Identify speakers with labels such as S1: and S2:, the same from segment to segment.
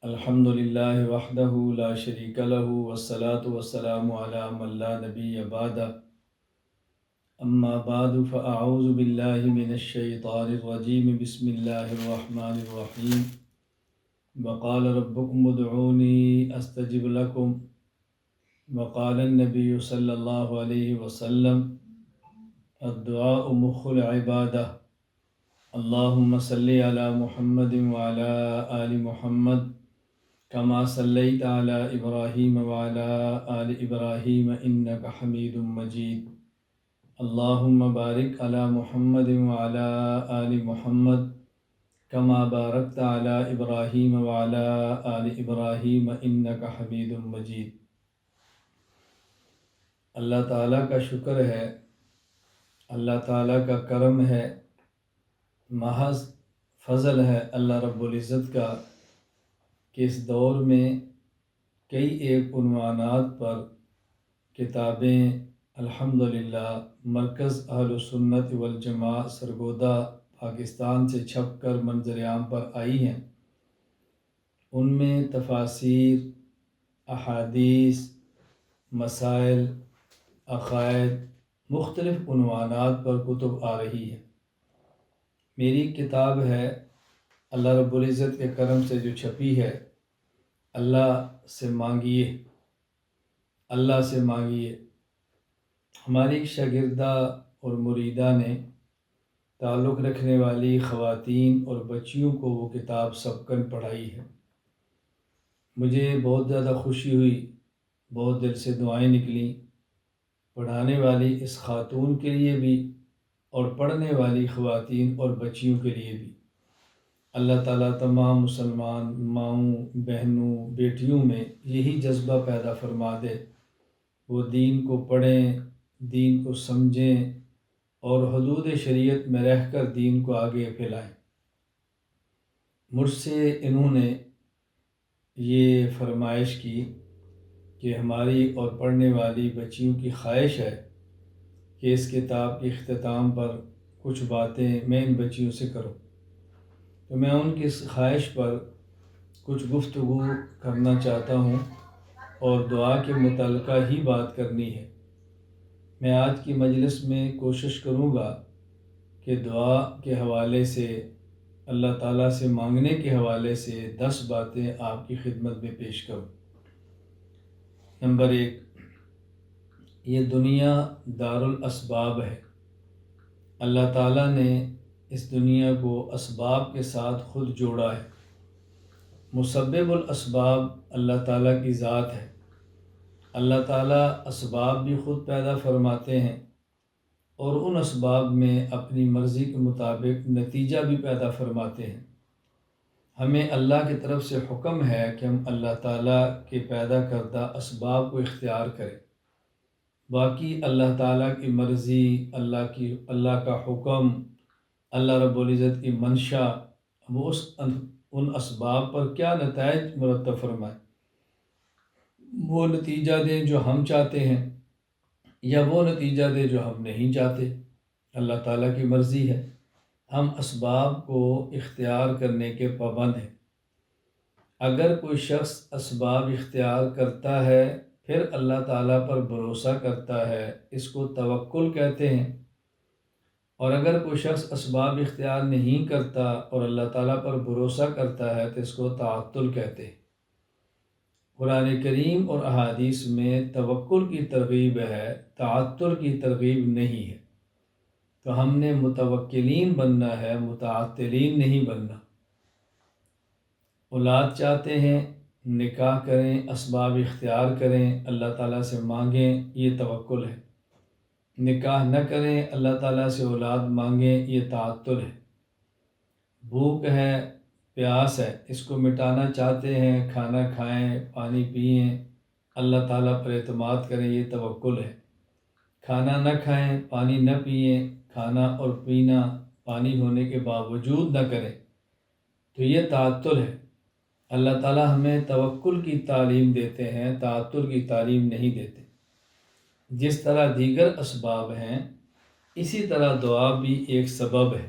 S1: الحمد للہ وحدہ لا شریک لہ والصلاة والسلام علی من لا نبی بعد اما بعد فاعوذ باللہ من الشیطان الرجیم بسم اللہ الرحمن الرحیم وقال ربکم ادعونی استجب لکم وقال النبی صلی اللہ علیہ وسلم الدعاء مخ العبادہ اللہم صلی علی محمد وعلی آل محمد كما صليت على إبراهيم وعلى آل إبراهيم إنك حميد مجيد اللهم بارك على محمد وعلى آل محمد كما باركت على إبراهيم وعلى آل إبراهيم إنك حميد مجيد۔ اللہ تعالیٰ کا شکر ہے، اللہ تعالیٰ کا کرم ہے، محض فضل ہے اللہ رب العزت کا کہ اس دور میں کئی ایک عنوانات پر کتابیں الحمدللہ مرکز اہل سنت والجماعت سرگودہ پاکستان سے چھپ کر منظر عام پر آئی ہیں۔ ان میں تفاسیر، احادیث، مسائل، عقائد، مختلف عنوانات پر کتب آ رہی ہے۔ میری کتاب ہے، اللہ رب العزت کے کرم سے جو چھپی ہے، اللہ سے مانگیے، اللہ سے مانگیے۔ ہماری ایک شاگردہ اور مریدہ نے تعلق رکھنے والی خواتین اور بچیوں کو وہ کتاب سبقاً پڑھائی ہے۔ مجھے بہت زیادہ خوشی ہوئی، بہت دل سے دعائیں نکلیں پڑھانے والی اس خاتون کے لیے بھی اور پڑھنے والی خواتین اور بچیوں کے لیے بھی۔ اللہ تعالیٰ تمام مسلمان ماؤں، بہنوں، بیٹیوں میں یہی جذبہ پیدا فرما دے، وہ دین کو پڑھیں، دین کو سمجھیں اور حدود شریعت میں رہ کر دین کو آگے پھیلائیں۔ مجھ سے انہوں نے یہ فرمائش کی کہ ہماری اور پڑھنے والی بچیوں کی خواہش ہے کہ اس کتاب کے اختتام پر کچھ باتیں میں ان بچیوں سے کروں، تو میں ان کی اس خواہش پر کچھ گفتگو کرنا چاہتا ہوں اور دعا کے متعلقہ ہی بات کرنی ہے۔ میں آج کی مجلس میں کوشش کروں گا کہ دعا کے حوالے سے، اللہ تعالیٰ سے مانگنے کے حوالے سے 10 باتیں آپ کی خدمت میں پیش کروں۔ نمبر 1، یہ دنیا دارالاسباب ہے۔ اللہ تعالیٰ نے اس دنیا کو اسباب کے ساتھ خود جوڑا ہے۔ مسبب الاسباب اللہ تعالیٰ کی ذات ہے۔ اللہ تعالیٰ اسباب بھی خود پیدا فرماتے ہیں اور ان اسباب میں اپنی مرضی کے مطابق نتیجہ بھی پیدا فرماتے ہیں۔ ہمیں اللہ کی طرف سے حکم ہے کہ ہم اللہ تعالیٰ کے پیدا کردہ اسباب کو اختیار کریں۔ باقی اللہ تعالیٰ کی مرضی، اللہ کا حکم، اللہ رب العزت کی منشا، وہ ان اسباب پر کیا نتائج مرتب فرمائے، وہ نتیجہ دیں جو ہم چاہتے ہیں یا وہ نتیجہ دیں جو ہم نہیں چاہتے، اللہ تعالیٰ کی مرضی ہے۔ ہم اسباب کو اختیار کرنے کے پابند ہیں۔ اگر کوئی شخص اسباب اختیار کرتا ہے پھر اللہ تعالیٰ پر بھروسہ کرتا ہے، اس کو توکل کہتے ہیں۔ اور اگر کوئی شخص اسباب اختیار نہیں کرتا اور اللہ تعالیٰ پر بھروسہ کرتا ہے تو اس کو تعطل کہتے ہیں۔ قرآن کریم اور احادیث میں توکل کی ترغیب ہے، تعطل کی ترغیب نہیں ہے۔ تو ہم نے متوکلین بننا ہے، متعطلین نہیں بننا۔ اولاد چاہتے ہیں، نکاح کریں، اسباب اختیار کریں، اللہ تعالیٰ سے مانگیں، یہ توکل ہے۔ نکاح نہ کریں، اللہ تعالیٰ سے اولاد مانگیں، یہ تعطل ہے۔ بھوک ہے، پیاس ہے، اس کو مٹانا چاہتے ہیں، کھانا کھائیں، پانی پئیں، اللہ تعالیٰ پر اعتماد کریں، یہ توکل ہے۔ کھانا نہ کھائیں، پانی نہ پئیں، کھانا اور پینا پانی ہونے کے باوجود نہ کریں، تو یہ تعطل ہے۔ اللہ تعالیٰ ہمیں توکل کی تعلیم دیتے ہیں، تعطل کی تعلیم نہیں دیتے۔ جس طرح دیگر اسباب ہیں، اسی طرح دعا بھی ایک سبب ہے۔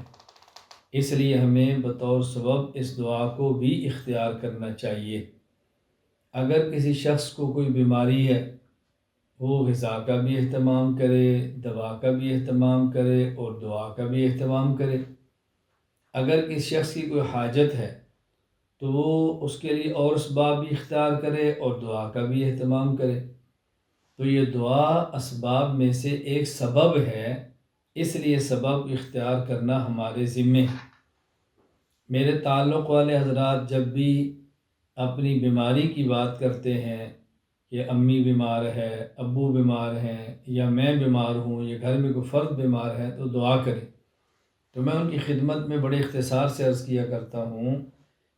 S1: اس لیے ہمیں بطور سبب اس دعا کو بھی اختیار کرنا چاہیے۔ اگر کسی شخص کو کوئی بیماری ہے، وہ غذا کا بھی اہتمام کرے، دوا کا بھی اہتمام کرے اور دعا کا بھی اہتمام کرے۔ اگر کسی شخص کی کوئی حاجت ہے تو وہ اس کے لیے اور اسباب بھی اختیار کرے اور دعا کا بھی اہتمام کرے۔ تو یہ دعا اسباب میں سے ایک سبب ہے، اس لیے سبب اختیار کرنا ہمارے ذمے ہے۔ میرے تعلق والے حضرات جب بھی اپنی بیماری کی بات کرتے ہیں کہ امی بیمار ہے، ابو بیمار ہیں، یا میں بیمار ہوں، یا گھر میں کوئی فرد بیمار ہے، تو دعا کریں۔ تو میں ان کی خدمت میں بڑے اختصار سے عرض کیا کرتا ہوں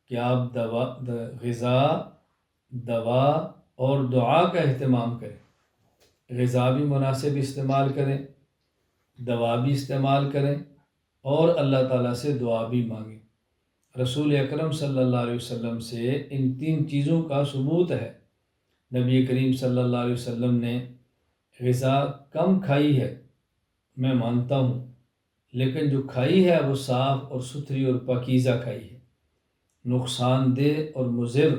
S1: کہ آپ غذا، دوا اور دعا کا اہتمام کریں۔ غذا بھی مناسب استعمال کریں، دوا بھی استعمال کریں اور اللہ تعالیٰ سے دعا بھی مانگیں۔ رسول اکرم صلی اللہ علیہ وسلم سے ان تین چیزوں کا ثبوت ہے۔ نبی کریم صلی اللہ علیہ وسلم نے غذا کم کھائی ہے، میں مانتا ہوں، لیکن جو کھائی ہے وہ صاف اور ستھری اور پاکیزہ کھائی ہے۔ نقصان دہ اور مضر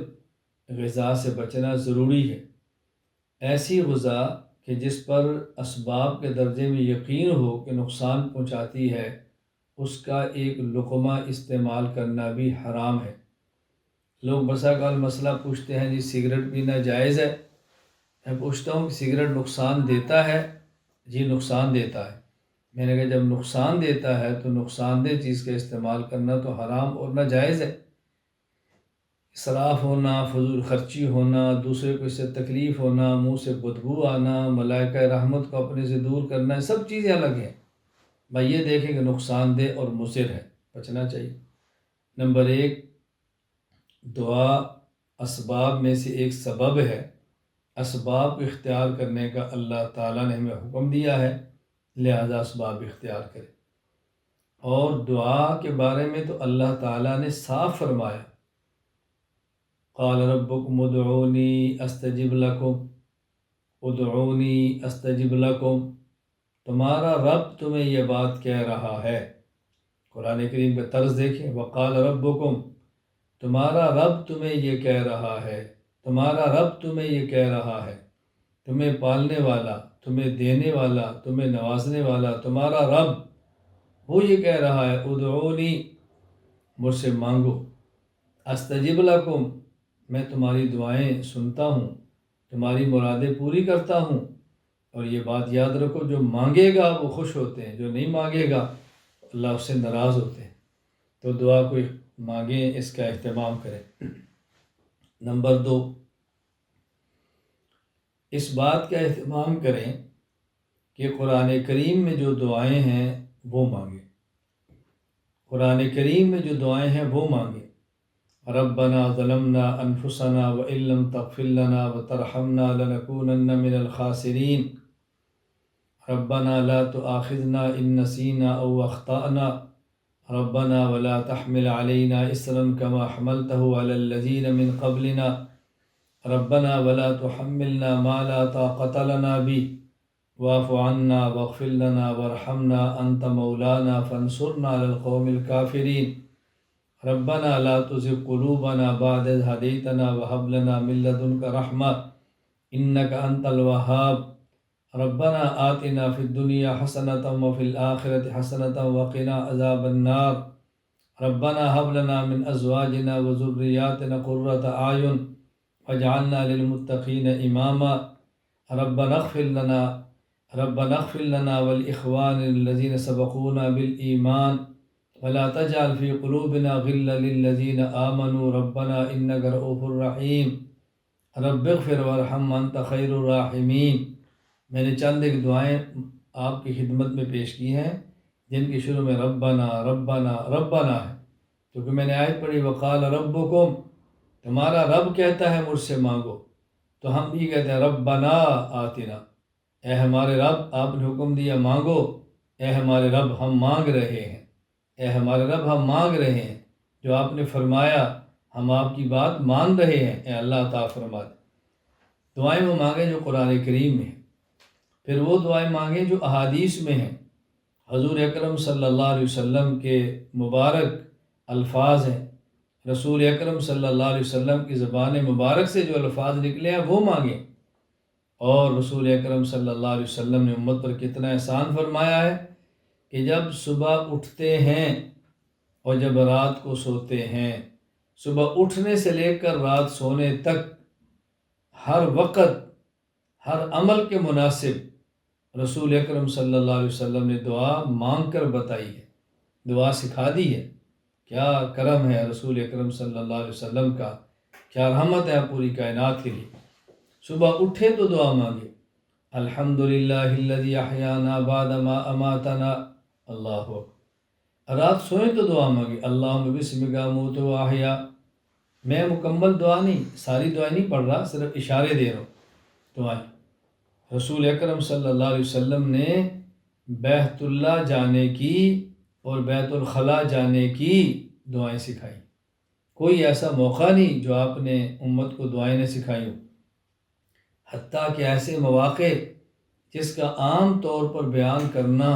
S1: غذا سے بچنا ضروری ہے۔ ایسی غذا کہ جس پر اسباب کے درجے میں یقین ہو کہ نقصان پہنچاتی ہے، اس کا ایک لقمہ استعمال کرنا بھی حرام ہے۔ لوگ بسا اوقات مسئلہ پوچھتے ہیں جی سگریٹ پینا جائز ہے؟ میں پوچھتا ہوں کہ سگریٹ نقصان دیتا ہے؟ جی نقصان دیتا ہے۔ میں نے کہا جب نقصان دیتا ہے تو نقصان دہ چیز کا استعمال کرنا تو حرام اور ناجائز ہے۔ اسراف ہونا، فضول خرچی ہونا، دوسرے کو اس سے تکلیف ہونا، منہ سے بدبو آنا، ملائکہ رحمت کو اپنے سے دور کرنا، یہ سب چیزیں الگ ہیں۔ بھائی یہ دیکھیں کہ نقصان دہ اور مضر ہے، بچنا چاہیے۔ نمبر ایک، دعا اسباب میں سے ایک سبب ہے۔ اسباب کو اختیار کرنے کا اللہ تعالیٰ نے ہمیں حکم دیا ہے، لہذا اسباب اختیار کریں۔ اور دعا کے بارے میں تو اللہ تعالیٰ نے صاف فرمایا، قال ربکم ادعونی استجب لکم، ادعونی استجب لکم، تمہارا رب تمہیں یہ بات کہہ رہا ہے۔ قرآن کریم کا طرز دیکھیں، وقال ربکم، تمہارا رب تمہیں یہ کہہ رہا ہے، تمہارا رب تمہیں یہ کہہ رہا ہے، تمہیں پالنے والا، تمہیں دینے والا، تمہیں نوازنے والا تمہارا رب وہ یہ کہہ رہا ہے، ادعونی، مجھ سے مانگو، استجب لکم، میں تمہاری دعائیں سنتا ہوں، تمہاری مرادیں پوری کرتا ہوں۔ اور یہ بات یاد رکھو، جو مانگے گا وہ خوش ہوتے ہیں، جو نہیں مانگے گا اللہ اس سے ناراض ہوتے ہیں۔ تو دعا کو مانگیں، اس کا اہتمام کریں۔ نمبر دو، اس بات کا اہتمام کریں کہ قرآن کریم میں جو دعائیں ہیں وہ مانگیں۔ قرآن کریم میں جو دعائیں ہیں وہ مانگیں۔ ربنا ظلمنا انفسنا وان لم تغفر لنا وترحمنا لنكونن من الخاسرین، ربنا لا تؤاخذنا ان نسینا او اخطأنا، ربنا ولا تحمل علينا إصرا كما حملته على الذين من قبلنا، ربنا ولا تحملنا ما لا طاقة لنا به، واعف عنا واغفر لنا وارحمنا أنت مولانا فانصرنا على القوم الكافرين، ربنا لا تزغ قلوبنا بعد إذ هديتنا وهب لنا من لدنك رحمة إنك أنت الوهاب، ربنا آتنا في الدنيا حسنة وفي الآخرة حسنة وقنا عذاب النار، ربنا هب لنا من أزواجنا وذرياتنا قرة أعين واجعلنا للمتقين إماما، ربنا اغفر لنا والإخوان الذين سبقونا بالإيمان ولا تجعل في قلوبنا غلا للذين آمنوا ربنا إنك رؤوف رحيم، رب اغفر وارحم أنت خير الراحمين۔ میں نے چند ایک دعائیں آپ کی خدمت میں پیش کی ہیں جن کی شروع میں ربنا ربنا ربنا ہے، کیونکہ میں نے آیت پڑھی وقال ربکم، تمہارا رب کہتا ہے مجھ سے مانگو، تو ہم بھی کہتے ہیں ربنا آتنا، اے ہمارے رب آپ نے حکم دیا مانگو، اے ہمارے رب ہم مانگ رہے ہیں، اے ہمارے رب ہم مانگ رہے ہیں، جو آپ نے فرمایا ہم آپ کی بات مان رہے ہیں، اے اللہ عطا فرما دے۔ دعائیں وہ مانگیں جو قرآن کریم میں ہیں، پھر وہ دعائیں مانگیں جو احادیث میں ہیں۔ حضور اکرم صلی اللہ علیہ وسلم کے مبارک الفاظ ہیں، رسول اکرم صلی اللہ علیہ وسلم کی زبان مبارک سے جو الفاظ نکلے ہیں وہ مانگیں۔ اور رسول اکرم صلی اللہ علیہ وسلم نے امت پر کتنا احسان فرمایا ہے کہ جب صبح اٹھتے ہیں اور جب رات کو سوتے ہیں، صبح اٹھنے سے لے کر رات سونے تک ہر وقت ہر عمل کے مناسب رسول اکرم صلی اللہ علیہ وسلم نے دعا مانگ کر بتائی ہے، دعا سکھا دی ہے۔ کیا کرم ہے رسول اکرم صلی اللہ علیہ وسلم کا، کیا رحمت ہے پوری کائنات کے لیے۔ صبح اٹھے تو دعا مانگے، الحمدللہ الذی احیانا بعد ما اماتنا، اللہ اکبر۔ رات سوئیں تو دعا مانگے، اللہم بسمک اموت و احیا۔ میں مکمل دعا نہیں، ساری دعائیں نہیں پڑھ رہا، صرف اشارے دے رہا ہوں دعائیں۔ رسول اکرم صلی اللہ علیہ وسلم نے بیت اللہ جانے کی اور بیت الخلاء جانے کی دعائیں سکھائی۔ کوئی ایسا موقع نہیں جو آپ نے امت کو دعائیں نے سکھائی ہوں، حتیٰ کہ ایسے مواقع جس کا عام طور پر بیان کرنا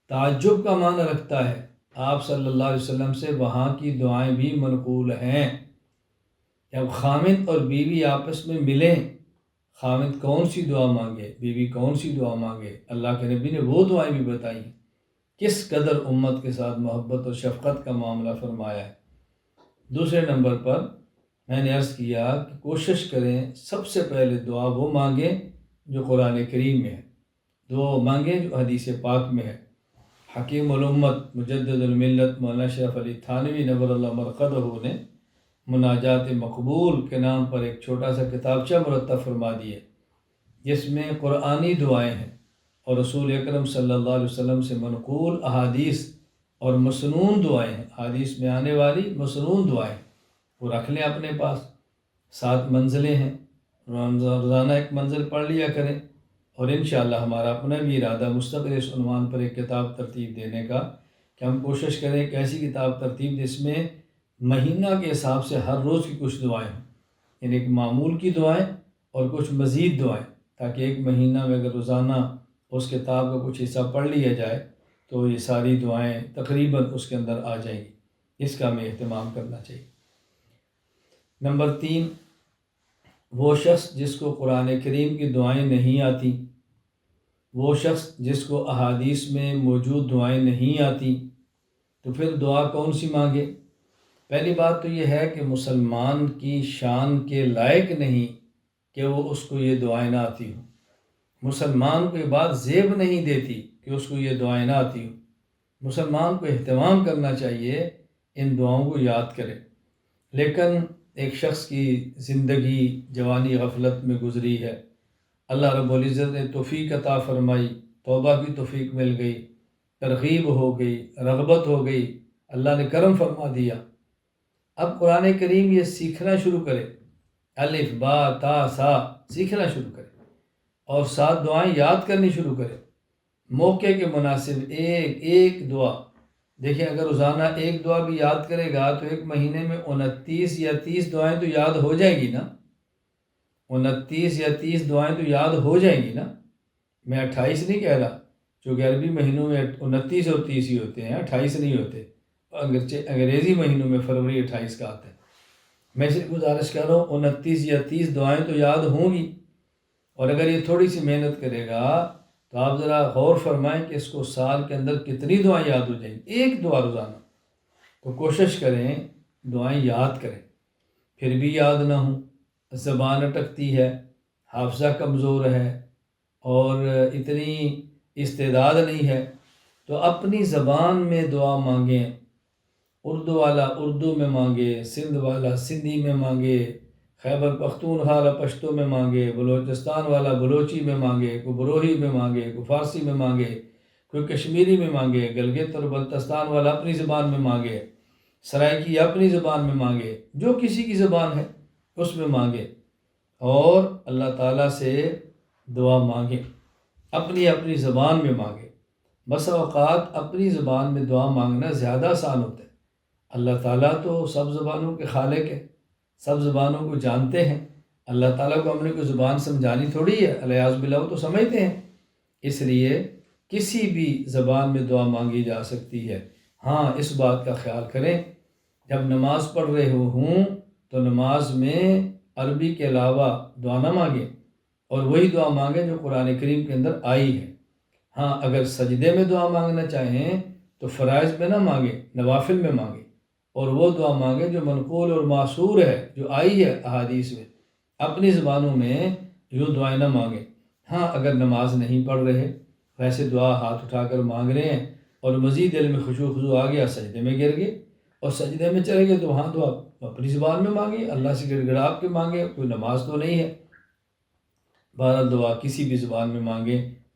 S1: تعجب کا معنی رکھتا ہے، آپ صلی اللہ علیہ وسلم سے وہاں کی دعائیں بھی منقول ہیں۔ جب خامد اور بیوی آپس میں ملیں، خامد کون سی دعا مانگے، بیوی کون سی دعا مانگے، اللہ کے نبی نے وہ دعائیں بھی بتائیں۔ کس قدر امت کے ساتھ محبت اور شفقت کا معاملہ فرمایا ہے۔ دوسرے نمبر پر میں نے عرض کیا کہ کوشش کریں سب سے پہلے دعا وہ مانگیں جو قرآن کریم میں ہے، دعا مانگیں جو حدیث پاک میں ہے۔ حکیم الامت مجدد الملت مولانا اشرف علی تھانوی نور اللہ مرقدہ نے مناجات مقبول کے نام پر ایک چھوٹا سا کتابچہ مرتب فرما دیے، جس میں قرآنی دعائیں ہیں اور رسول اکرم صلی اللہ علیہ وسلم سے منقول احادیث اور مسنون دعائیں ہیں، حدیث میں آنے والی مسنون دعائیں، وہ رکھ لیں اپنے پاس۔ 7 منزلیں ہیں، روزانہ ایک منزل پڑھ لیا کریں، اور انشاءاللہ ہمارا اپنا بھی ارادہ مستقل اس عنوان پر ایک کتاب ترتیب دینے کا کہ ہم کوشش کریں کہ ایسی کتاب ترتیب جس میں مہینہ کے حساب سے ہر روز کی کچھ دعائیں ہوں، یعنی ایک معمول کی دعائیں اور کچھ مزید دعائیں، تاکہ ایک مہینہ میں اگر روزانہ اس کتاب کا کچھ حصہ پڑھ لیا جائے تو یہ ساری دعائیں تقریباً اس کے اندر آ جائیں گی۔ اس کا ہمیں اہتمام کرنا چاہیے۔ نمبر 3، وہ شخص جس کو قرآن کریم کی دعائیں نہیں آتی، وہ شخص جس کو احادیث میں موجود دعائیں نہیں آتی، تو پھر دعا کون سی مانگے؟ پہلی بات تو یہ ہے کہ مسلمان کی شان کے لائق نہیں کہ وہ اس کو یہ دعائیں نہ آتی ہوں۔ مسلمان کو یہ بات زیب نہیں دیتی کہ اس کو یہ دعائیں نہ آتی ہوں۔ مسلمان کو اہتمام کرنا چاہیے، ان دعاؤں کو یاد کرے۔ لیکن ایک شخص کی زندگی جوانی غفلت میں گزری ہے، اللہ رب العزت نے توفیق عطا فرمائی، توبہ کی توفیق مل گئی، ترغیب ہو گئی، رغبت ہو گئی، اللہ نے کرم فرما دیا۔ اب قرآن کریم یہ سیکھنا شروع کرے، الف با تا سا سیکھنا شروع کرے، اور 7 دعائیں یاد کرنی شروع کرے۔ موقع کے مناسب ایک ایک دعا، دیکھیں اگر روزانہ ایک دعا بھی یاد کرے گا تو ایک مہینے میں 29 یا 30 دعائیں تو یاد ہو جائیں گی نا، 29 یا 30 دعائیں تو یاد ہو جائیں گی نا۔ میں 28 نہیں کہہ رہا، چونکہ عربی مہینوں میں 29 اور 30 ہی ہوتے ہیں، 28 نہیں ہوتے، اگرچہ انگریزی مہینوں میں فروری 28 کا آتا ہے۔ میں صرف گزارش کر رہا ہوں 29 یا 30 دعائیں تو یاد ہوں گی، اور اگر یہ تھوڑی سی محنت کرے گا تو آپ ذرا غور فرمائیں کہ اس کو سال کے اندر کتنی دعائیں یاد ہو جائیں گی، ایک دعا روزانہ۔ تو کوشش کریں دعائیں یاد کریں، پھر بھی یاد نہ ہوں، زبان اٹکتی ہے، حافظہ کمزور ہے اور اتنی استعداد نہیں ہے، تو اپنی زبان میں دعا مانگیں۔ اردو والا اردو میں مانگے، سندھ والا سندھی میں مانگے، خیبر پختونخوا والا پشتو میں مانگے، بلوچستان والا بلوچی میں مانگے، کوئی بروہی میں مانگے، کوئی فارسی میں مانگے، کوئی کشمیری میں مانگے، گلگت اور بلتستان والا اپنی زبان میں مانگے، سرائکی اپنی زبان میں مانگے، جو کسی کی زبان ہے اس میں مانگے، اور اللہ تعالیٰ سے دعا مانگیں، اپنی اپنی زبان میں مانگے۔ بس اوقات اپنی زبان میں دعا مانگنا زیادہ آسان ہوتا ہے۔ اللہ تعالیٰ تو سب زبانوں کے خالق ہے، سب زبانوں کو جانتے ہیں۔ اللہ تعالیٰ کو ہم نے کوئی زبان سمجھانی تھوڑی ہے، الیاذ باللہ وہ تو سمجھتے ہیں۔ اس لیے کسی بھی زبان میں دعا مانگی جا سکتی ہے۔ ہاں اس بات کا خیال کریں جب نماز پڑھ رہے ہوں تو نماز میں عربی کے علاوہ دعا نہ مانگیں اور وہی دعا مانگیں جو قرآن کریم کے اندر آئی ہے۔ ہاں اگر سجدے میں دعا مانگنا چاہیں تو فرائض میں نہ مانگیں، نوافل میں مانگیں، اور وہ دعا مانگیں جو منقول اور معصور ہے، جو آئی ہے احادیث میں۔ اپنی زبانوں میں یوں دعائیں نہ مانگیں۔ ہاں اگر نماز نہیں پڑھ رہے، ویسے دعا ہاتھ اٹھا کر مانگ رہے ہیں اور مزید دل میں خضوع آ گیا، سجدے میں گر گئے اور سجدے میں چلے گئے تو وہاں دعا اپنی زبان میں مانگیں، اللہ سے گڑ گڑا کے مانگیں، کوئی نماز تو نہیں ہے۔ بہرحال دعا کسی بھی زبان میں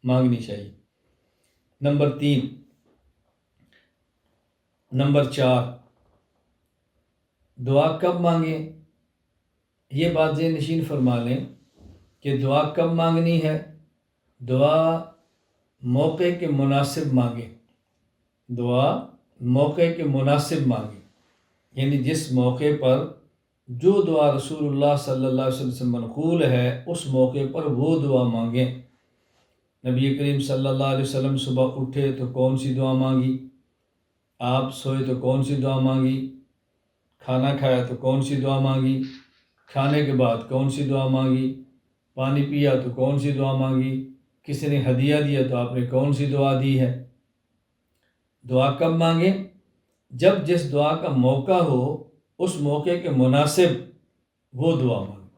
S1: مانگنی چاہیے۔ نمبر 4، دعا کب مانگیں؟ یہ بات ذہن نشین فرما لیں کہ دعا کب مانگنی ہے۔ دعا موقع کے مناسب مانگیں، دعا موقع کے مناسب مانگیں، یعنی جس موقع پر جو دعا رسول اللہ صلی اللہ علیہ وسلم سے منقول ہے اس موقع پر وہ دعا مانگیں۔ نبی کریم صلی اللہ علیہ وسلم صبح اٹھے تو کون سی دعا مانگی، آپ سوئے تو کون سی دعا مانگی، کھانا کھایا تو کون سی دعا مانگی، کھانے کے بعد کون سی دعا مانگی، پانی پیا تو کون سی دعا مانگی، کسی نے ہدیہ دیا تو آپ نے کون سی دعا دی ہے۔ دعا کب مانگیں؟ جب جس دعا کا موقع ہو اس موقع کے مناسب وہ دعا مانگیں،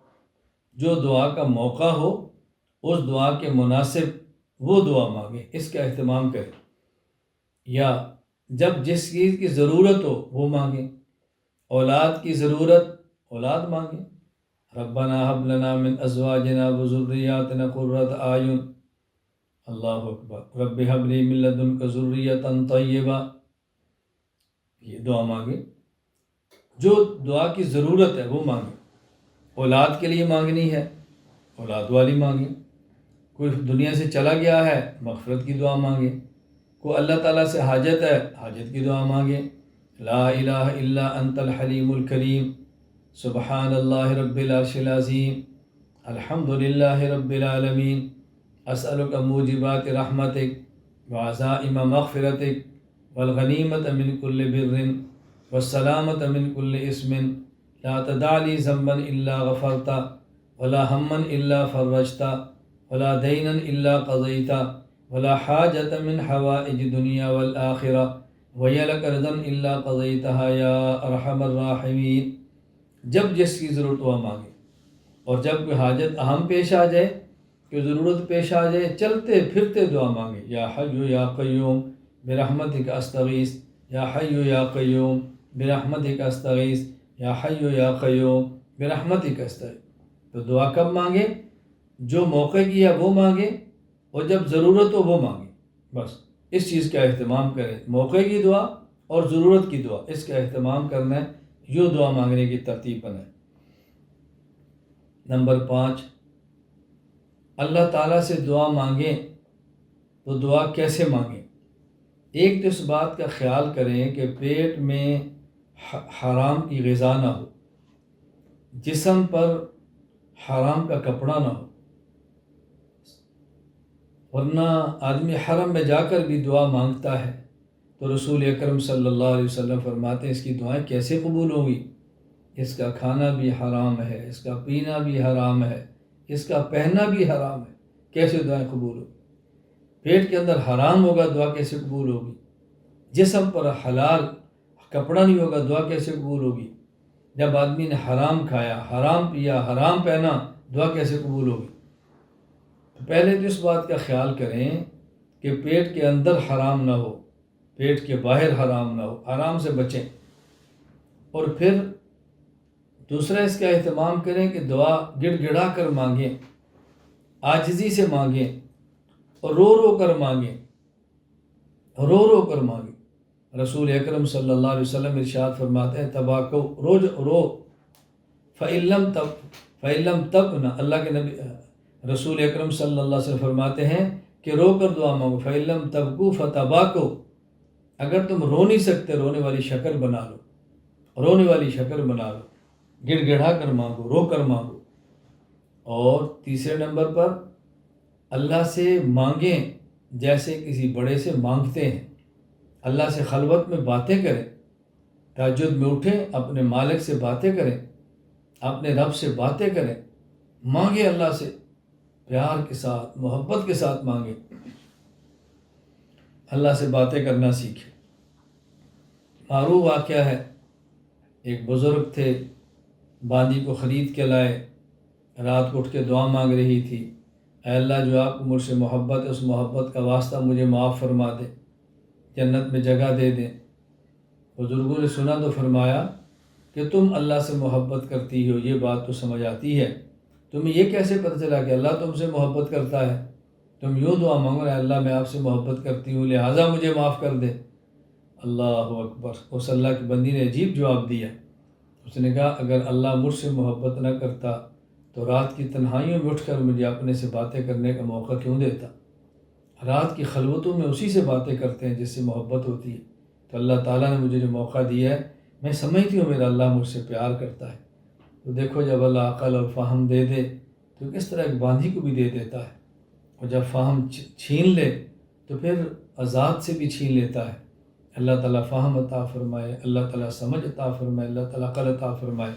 S1: جو دعا کا موقع ہو اس دعا کے مناسب وہ دعا مانگیں، اس کا اہتمام کریں۔ یا جب جس چیز کی ضرورت ہو وہ مانگیں، اولاد کی ضرورت، اولاد مانگیں، ربنا هب لنا من ازواجنا وذرياتنا قرۃ اعین، اللہ اکبر، رب هب لی من لدنک ذریۃ طیبہ، یہ دعا مانگیں۔ جو دعا کی ضرورت ہے وہ مانگیں۔ اولاد کے لیے مانگنی ہے، اولاد والی مانگیں۔ کوئی دنیا سے چلا گیا ہے، مغفرت کی دعا مانگیں۔ کوئی اللہ تعالیٰ سے حاجت ہے، حاجت کی دعا مانگیں۔ لا الہ الا انت الحلیم الکریم، سبحان اللہ رب العرش العظیم، الحمد للہ رب العالمین، اسألک موجبات رحمتک وعزائم مغفرتک والغنیمت من کل بر والسلامت من کل اسم، لا تدع لی ذنبا الا غفرتا ولا ہما الا فرجتا ولا دینا الا قضیتا ولا حاجة من حوائج دنیا والآخرہ وہی لک رضا الا قضیتها یا ارحم الراحمین۔ جب جس کی ضرورت ہوا مانگے، اور جب کوئی حاجت اہم پیش آ جائے، کوئی ضرورت پیش آ جائے، چلتے پھرتے دعا مانگے۔ یا حی یا قیوم برحمتک استغیث، یا حی یا قیوم برحمتک استغیث، یا حی یا قیوم برحمتک استغیث۔ تو دعا کب مانگے؟ جو موقع کی ہے وہ مانگے، اور جب ضرورت ہو وہ مانگے۔ بس اس چیز کا اہتمام کریں، موقع کی دعا اور ضرورت کی دعا، اس کا اہتمام کرنا ہے، یوں دعا مانگنے کی ترتیب بنائیں۔ نمبر 5، اللہ تعالیٰ سے دعا مانگیں تو دعا کیسے مانگیں؟ ایک تو اس بات کا خیال کریں کہ پیٹ میں حرام کی غذا نہ ہو، جسم پر حرام کا کپڑا نہ ہو، ورنہ آدمی حرم میں جا کر بھی دعا مانگتا ہے تو رسول اکرم صلی اللہ علیہ وسلم فرماتے ہیں اس کی دعائیں کیسے قبول ہوں گی؟ اس کا کھانا بھی حرام ہے، اس کا پینا بھی حرام ہے، اس کا پہننا بھی حرام ہے، کیسے دعائیں قبول ہوگی؟ پیٹ کے اندر حرام ہوگا، دعا کیسے قبول ہوگی؟ جسم پر حلال کپڑا نہیں ہوگا، دعا کیسے قبول ہوگی؟ جب آدمی نے حرام کھایا، حرام پیا، حرام پہنا، دعا کیسے قبول ہوگی؟ تو پہلے تو اس بات کا خیال کریں کہ پیٹ کے اندر حرام نہ ہو، پیٹ کے باہر حرام نہ ہو، حرام سے بچیں۔ اور پھر دوسرا اس کا اہتمام کریں کہ دعا گڑ گڑا کر مانگیں، عاجزی سے مانگیں، اور رو رو کر مانگیں، رو رو کر مانگیں۔ رسول اکرم صلی اللہ علیہ وسلم ارشاد فرماتے ہیں تباکو رو فَإِن لَمْ تَبْنَ، اللہ کے نبی رسول اکرم صلی اللہ علیہ وسلم فرماتے ہیں کہ رو کر دعا مانگو، فَإِن لَمْ تَبْكُوا فَتَبَاكُوا، اگر تم رو نہیں سکتے رونے والی شکل بنا لو، رونے والی شکل بنا لو، گڑ گڑا کر مانگو، رو کر مانگو۔ اور تیسرے نمبر پر اللہ سے مانگیں جیسے کسی بڑے سے مانگتے ہیں، اللہ سے خلوت میں باتیں کریں، تہجد میں اٹھیں، اپنے مالک سے باتیں کریں، اپنے رب سے باتیں کریں، مانگیں اللہ سے، پیار کے ساتھ محبت کے ساتھ مانگیں، اللہ سے باتیں کرنا سیکھیں۔ معروف واقعہ ہے، ایک بزرگ تھے، باندی کو خرید کے لائے، رات کو اٹھ کے دعا مانگ رہی تھی، اے اللہ جو آپ کو مجھ سے محبت ہے اس محبت کا واسطہ مجھے معاف فرما دے، جنت میں جگہ دے دیں۔ بزرگوں نے سنا تو فرمایا کہ تم اللہ سے محبت کرتی ہو، یہ بات تو سمجھ آتی ہے، تمہیں یہ کیسے پتہ چلا کہ اللہ تم سے محبت کرتا ہے؟ تم یوں دعا مانگو، اے اللہ میں آپ سے محبت کرتی ہوں لہٰذا مجھے معاف کر دے۔ اللہ اکبر! اس اللہ کی بندی نے عجیب جواب دیا۔ اس نے کہا اگر اللہ مجھ سے محبت نہ کرتا تو رات کی تنہائیوں میں اٹھ کر مجھے اپنے سے باتیں کرنے کا موقع کیوں دیتا؟ رات کی خلوتوں میں اسی سے باتیں کرتے ہیں جس سے محبت ہوتی ہے۔ تو اللہ تعالیٰ نے مجھے جو موقع دیا ہے، میں سمجھتی ہوں میرا اللہ مجھ سے پیار کرتا ہے۔ تو دیکھو جب اللہ عقل اور فہم دے دے تو کس طرح ایک باندھی کو بھی دے دیتا ہے، اور جب فہم چھین لے تو پھر آزاد سے بھی چھین لیتا ہے۔ اللہ تعالیٰ فہم عطا فرمائے، اللہ تعالیٰ سمجھ عطا فرمائے، اللہ تعالیٰ عقل عطا فرمائے۔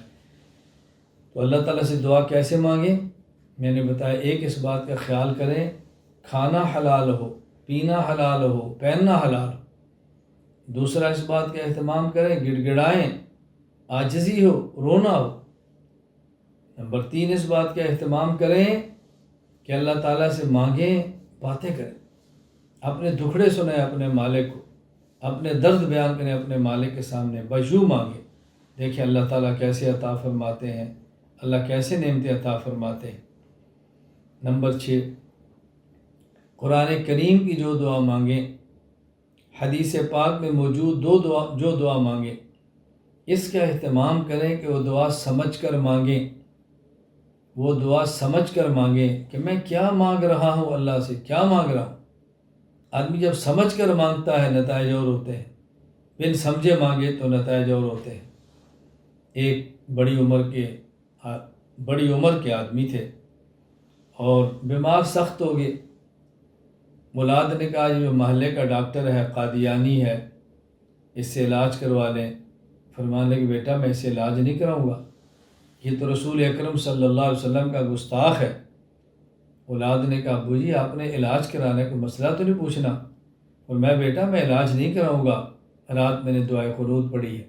S1: تو اللہ تعالیٰ سے دعا کیسے مانگیں؟ میں نے بتایا، ایک اس بات کا خیال کریں کھانا حلال ہو، پینا حلال ہو، پہننا حلال ہو۔ دوسرا اس بات کا اہتمام کریں گڑ گڑائیں، عاجزی ہو، رونا ہو۔ نمبر 3 اس بات کا اہتمام کریں کہ اللہ تعالیٰ سے مانگیں، باتیں کریں، اپنے دکھڑے سنیں اپنے مالک کو، اپنے درد بیان کریں اپنے مالک کے سامنے، بجو مانگیں۔ دیکھیں اللہ تعالیٰ کیسے عطا فرماتے ہیں، اللہ کیسے نعمتیں عطا فرماتے ہیں۔ نمبر 6 قرآن کریم کی جو دعا مانگیں، حدیث پاک میں موجود جو دعا مانگیں، اس کا اہتمام کریں کہ وہ دعا سمجھ کر مانگیں، وہ دعا سمجھ کر مانگیں کہ میں کیا مانگ رہا ہوں، اللہ سے کیا مانگ رہا ہوں۔ آدمی جب سمجھ کر مانگتا ہے نتائج اور ہوتے ہیں، بن سمجھے مانگے تو نتائج اور ہوتے ہیں۔ ایک بڑی عمر کے آدمی تھے اور بیمار سخت ہو گئے۔ مولاد نے کہا جو محلے کا ڈاکٹر ہے، قادیانی ہے، اس سے علاج کروا لیں۔ فرمانے لگے بیٹا میں اس سے علاج نہیں کراؤں گا، یہ تو رسول اکرم صلی اللہ علیہ وسلم کا گستاخ ہے۔ اولاد نے کہا ابو جی آپ نے علاج کرانے کا مسئلہ تو نہیں پوچھنا، اور میں بیٹا میں علاج نہیں کراؤں گا، رات میں نے دعائے قنوت پڑھی ہے۔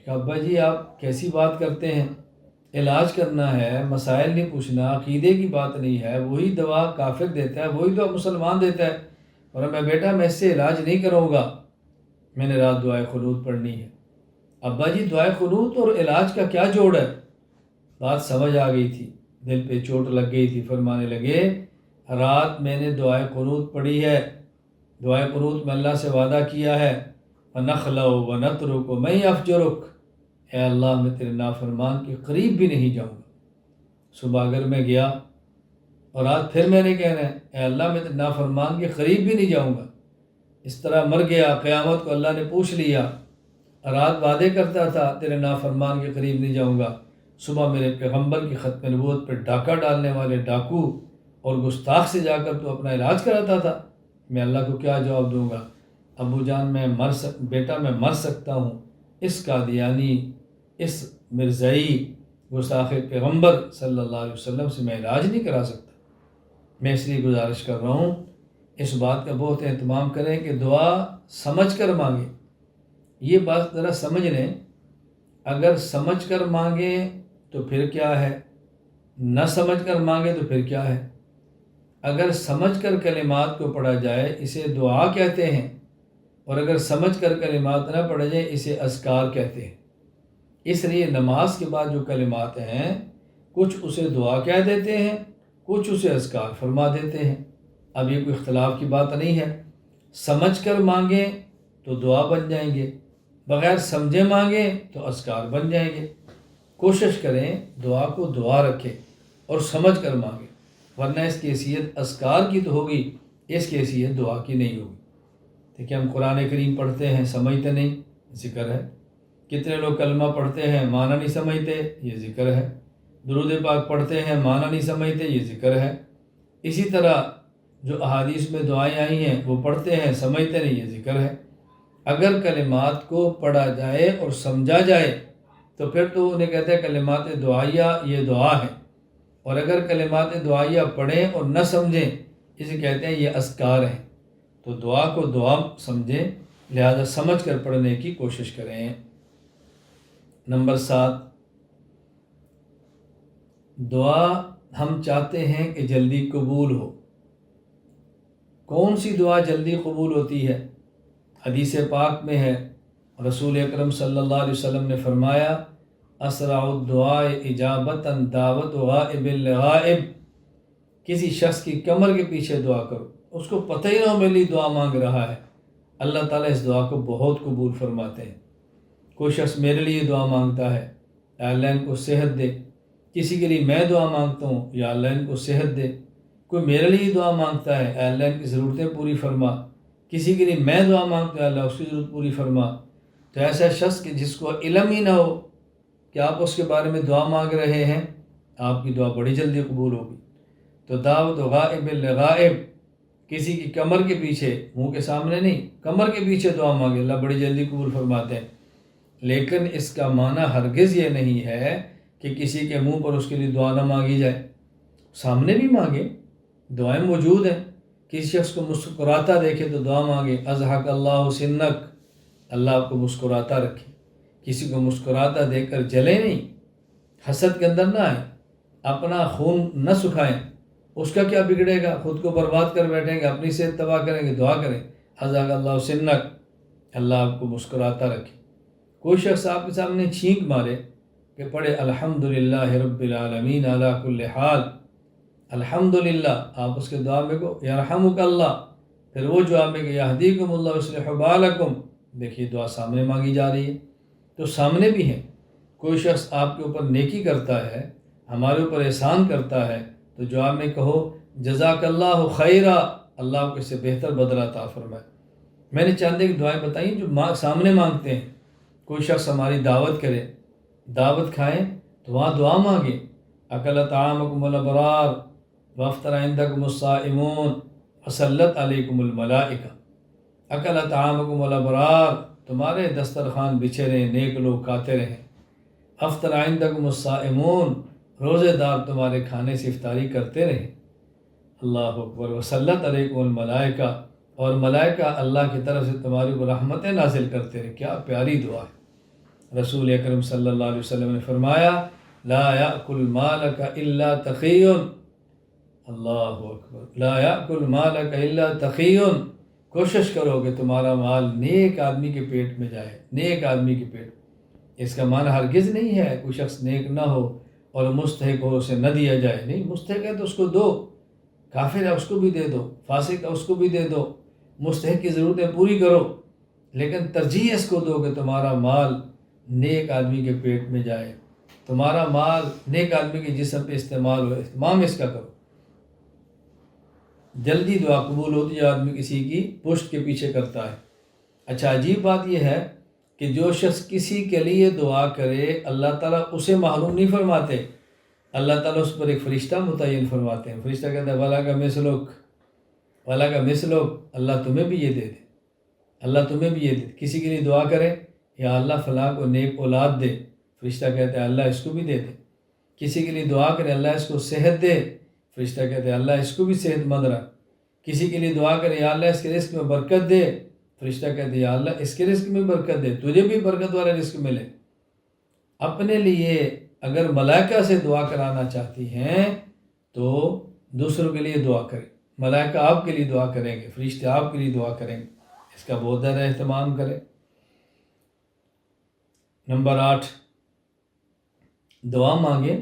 S1: کہا ابا جی آپ کیسی بات کرتے ہیں، علاج کرنا ہے، مسائل نہیں پوچھنا، عقیدے کی بات نہیں ہے، وہی دوا کافر دیتا ہے، وہی دعا مسلمان دیتا ہے، اور میں بیٹا میں اس سے علاج نہیں کراؤں گا، میں نے رات دعائے قنوت پڑھنی ہے۔ ابا جی دعائے قنوت اور علاج کا کیا جوڑ ہے؟ بات سمجھ آ گئی تھی، دل پہ چوٹ لگ گئی تھی۔ فرمانے لگے رات میں نے دعائے قنوت پڑھی ہے، دعائے قنوت میں اللہ سے وعدہ کیا ہے وَنَخْلَوْ وَنَتْرُكُ مَن يَفْجُرُكَ، اے اللہ میں تیرے نافرمان کے قریب بھی نہیں جاؤں گا۔ صبح اگر میں گیا اور رات پھر میں نے کہنا ہے اے اللہ میں تیرے نافرمان کے قریب بھی نہیں جاؤں گا، اس طرح مر گیا، قیامت کو اللہ نے پوچھ لیا، رات وعدے کرتا تھا تیرے نافرمان کے قریب نہیں جاؤں گا، صبح میرے پیغمبر کی ختم نبوت پہ ڈاکہ ڈالنے والے ڈاکو اور گستاخ سے جا کر تو اپنا علاج کراتا تھا، میں اللہ کو کیا جواب دوں گا؟ ابو جان بیٹا میں مر سکتا ہوں، اس قادیانی، اس مرزائی گستاخ پیغمبر صلی اللہ علیہ وسلم سے میں علاج نہیں کرا سکتا۔ میں اس لیے گزارش کر رہا ہوں اس بات کا بہت اہتمام کریں کہ دعا سمجھ کر مانگیں۔ یہ بات ذرا سمجھ لیں، اگر سمجھ کر مانگیں تو پھر کیا ہے، نہ سمجھ کر مانگیں تو پھر کیا ہے۔ اگر سمجھ کر کلمات کو پڑھا جائے اسے دعا کہتے ہیں، اور اگر سمجھ کر کلمات نہ پڑھے جائیں اسے اذکار کہتے ہیں۔ اس لیے نماز کے بعد جو کلمات ہیں کچھ اسے دعا کہہ دیتے ہیں، کچھ اسے اذکار فرما دیتے ہیں۔ اب یہ کوئی اختلاف کی بات نہیں ہے، سمجھ کر مانگیں تو دعا بن جائیں گے، بغیر سمجھے مانگیں تو اذکار بن جائیں گے۔ کوشش کریں دعا کو دعا رکھیں اور سمجھ کر مانگیں، ورنہ اس کی حیثیت اذکار کی تو ہوگی، اس کی حیثیت دعا کی نہیں ہوگی۔ دیکھیں ہم قرآن کریم پڑھتے ہیں سمجھتے نہیں، ذکر ہے۔ کتنے لوگ کلمہ پڑھتے ہیں معنی نہیں سمجھتے، یہ ذکر ہے۔ درود پاک پڑھتے ہیں معنی نہیں سمجھتے، یہ ذکر ہے۔ اسی طرح جو احادیث میں دعائیں آئی ہیں وہ پڑھتے ہیں، سمجھتے نہیں یہ ذکر ہے۔ اگر کلمات کو پڑھا جائے اور سمجھا جائے تو پھر تو انہیں کہتے ہیں کلمات دعائیہ، یہ دعا ہے۔ اور اگر کلمات دعائیہ پڑھیں اور نہ سمجھیں، اسے کہتے ہیں یہ اذکار ہیں۔ تو دعا کو دعا سمجھیں، لہذا سمجھ کر پڑھنے کی کوشش کریں۔ نمبر 7، دعا ہم چاہتے ہیں کہ جلدی قبول ہو۔ کون سی دعا جلدی قبول ہوتی ہے؟ حدیث پاک میں ہے، رسول اکرم صلی اللہ علیہ وسلم نے فرمایا، اسرع الدعاء اجابتاً دعوت غائب لغائب۔ کسی شخص کی کمر کے پیچھے دعا کرو، اس کو پتہ ہی نہ ہو میرے لیے دعا مانگ رہا ہے، اللہ تعالیٰ اس دعا کو بہت قبول فرماتے ہیں۔ کوئی شخص میرے لیے دعا مانگتا ہے، یا اللہ ان کو صحت دے۔ کسی کے لیے میں دعا مانگتا ہوں، یا اللہ ان کو صحت دے۔ کوئی میرے لیے دعا مانگتا ہے، اے اللہ ان کی ضرورتیں پوری فرما۔ کسی کے لیے میں دعا مانگتا ہوں، اللہ اس کی ضرورت پوری فرما۔ تو ایسا شخص کہ جس کو علم ہی نہ ہو کہ آپ اس کے بارے میں دعا مانگ رہے ہیں، آپ کی دعا بڑی جلدی قبول ہوگی۔ تو دعوت غائب لغائب، کسی کی کمر کے پیچھے، منہ کے سامنے نہیں، کمر کے پیچھے دعا مانگے، اللہ بڑی جلدی قبول فرماتے ہیں۔ لیکن اس کا معنی ہرگز یہ نہیں ہے کہ کسی کے منہ پر اس کے لیے دعا نہ مانگی جائے، سامنے بھی مانگے، دعائیں موجود ہیں۔ کسی شخص کو مسکراتا دیکھے تو دعا مانگے، اضحک اللہ سنک، اللہ آپ کو مسکراتا رکھے۔ کسی کو مسکراتا دیکھ کر جلے نہیں، حسد کے اندر نہ آئیں، اپنا خون نہ سکھائیں۔ اس کا کیا بگڑے گا؟ خود کو برباد کر بیٹھیں گے، اپنی صحت تباہ کریں گے۔ دعا کریں، اضحک اللہ سنک، اللہ آپ کو مسکراتا رکھے۔ کوئی شخص آپ کے سامنے چھینک مارے کہ پڑھے الحمدللہ رب العالمین علی کل حال، الحمدللہ، آپ اس کے دعا میں کو یرحمک اللہ، پھر وہ جواب میں کہ یہدیکم اللہ یصلح بالکم، دیکھیے دعا سامنے مانگی جا رہی ہے۔ تو سامنے بھی ہیں۔ کوئی شخص آپ کے اوپر نیکی کرتا ہے، ہمارے اوپر احسان کرتا ہے، تو جواب میں کہو جزاک اللہ خیرا، اللہ آپ کو اس سے بہتر بدلہ عطا فرمائے۔ میں نے چند ایک دعائیں بتائیں جو سامنے مانگتے ہیں۔ کوئی شخص ہماری دعوت کرے، دعوت کھائیں تو وہاں دعا مانگیں، اکل طعامکم الابرار وافطر عندکم الصائمون وصلت علیکم الملائکہ۔ اکل طعامکم الابرار، تمہارے دسترخوان بچھے رہیں، نیک لوگ کھاتے رہیں۔ افطر عندکم الصائمون، روزے دار تمہارے کھانے سے افطاری کرتے رہیں۔ اللہ اکبر۔ وصلت علیکم الملائکہ، اور ملائکہ اللہ کی طرف سے تمہاری کو رحمتیں نازل کرتے رہیں۔ کیا پیاری دعا ہے۔ رسول اکرم صلی اللہ علیہ وسلم نے فرمایا، لا یأکل مالک الا تقی، اللہ اکبر، لا یأکل مالک الا تقی، کوشش کرو کہ تمہارا مال نیک آدمی کے پیٹ میں جائے، نیک آدمی کے پیٹ۔ اس کا معنی ہرگز نہیں ہے کوئی شخص نیک نہ ہو اور مستحق ہو اسے نہ دیا جائے، نہیں، مستحق ہے تو اس کو دو، کافر ہے اس کو بھی دے دو، فاسق ہے اس کو بھی دے دو، مستحق کی ضرورتیں پوری کرو، لیکن ترجیح اس کو دو کہ تمہارا مال نیک آدمی کے پیٹ میں جائے، تمہارا مال نیک آدمی کے جسم پہ استعمال ہو، اہتمام اس کا کرو۔ جلدی دعا قبول ہوتی ہے آدمی کسی کی پشت کے پیچھے کرتا ہے۔ اچھا، عجیب بات یہ ہے کہ جو شخص کسی کے لیے دعا کرے، اللہ تعالیٰ اسے محروم نہیں فرماتے، اللہ تعالیٰ اس پر ایک فرشتہ متعین فرماتے ہیں۔ فرشتہ کہتا ہے وَلَكَ مِثْلُكَ، وَلَكَ مِثْلُكَ، اللہ تمہیں بھی یہ دے دے، اللہ تمہیں بھی یہ دے۔ کسی کے لیے دعا کرے، یا اللہ فلاں کو نیک اولاد دے، فرشتہ کہتا ہے اللہ اس کو بھی دے دے۔ کسی کے لیے دعا کرے اللہ اس کو صحت دے، فرشتہ کہتے ہیں اللہ اس کو بھی صحت مند رکھ۔ کسی کے لیے دعا کرے یا اللہ اس کے رزق میں برکت دے، فرشتہ کہتے ہیں یا اللہ اس کے رزق میں برکت دے، تجھے بھی برکت والا رزق ملے۔ اپنے لیے اگر ملائکہ سے دعا کرانا چاہتی ہیں تو دوسروں کے لیے دعا کریں، ملائکہ آپ کے لیے دعا کریں گے، فرشتے آپ کے لیے دعا کریں گے، اس کا بہت زیادہ اہتمام کریں۔ نمبر 8، دعا مانگیں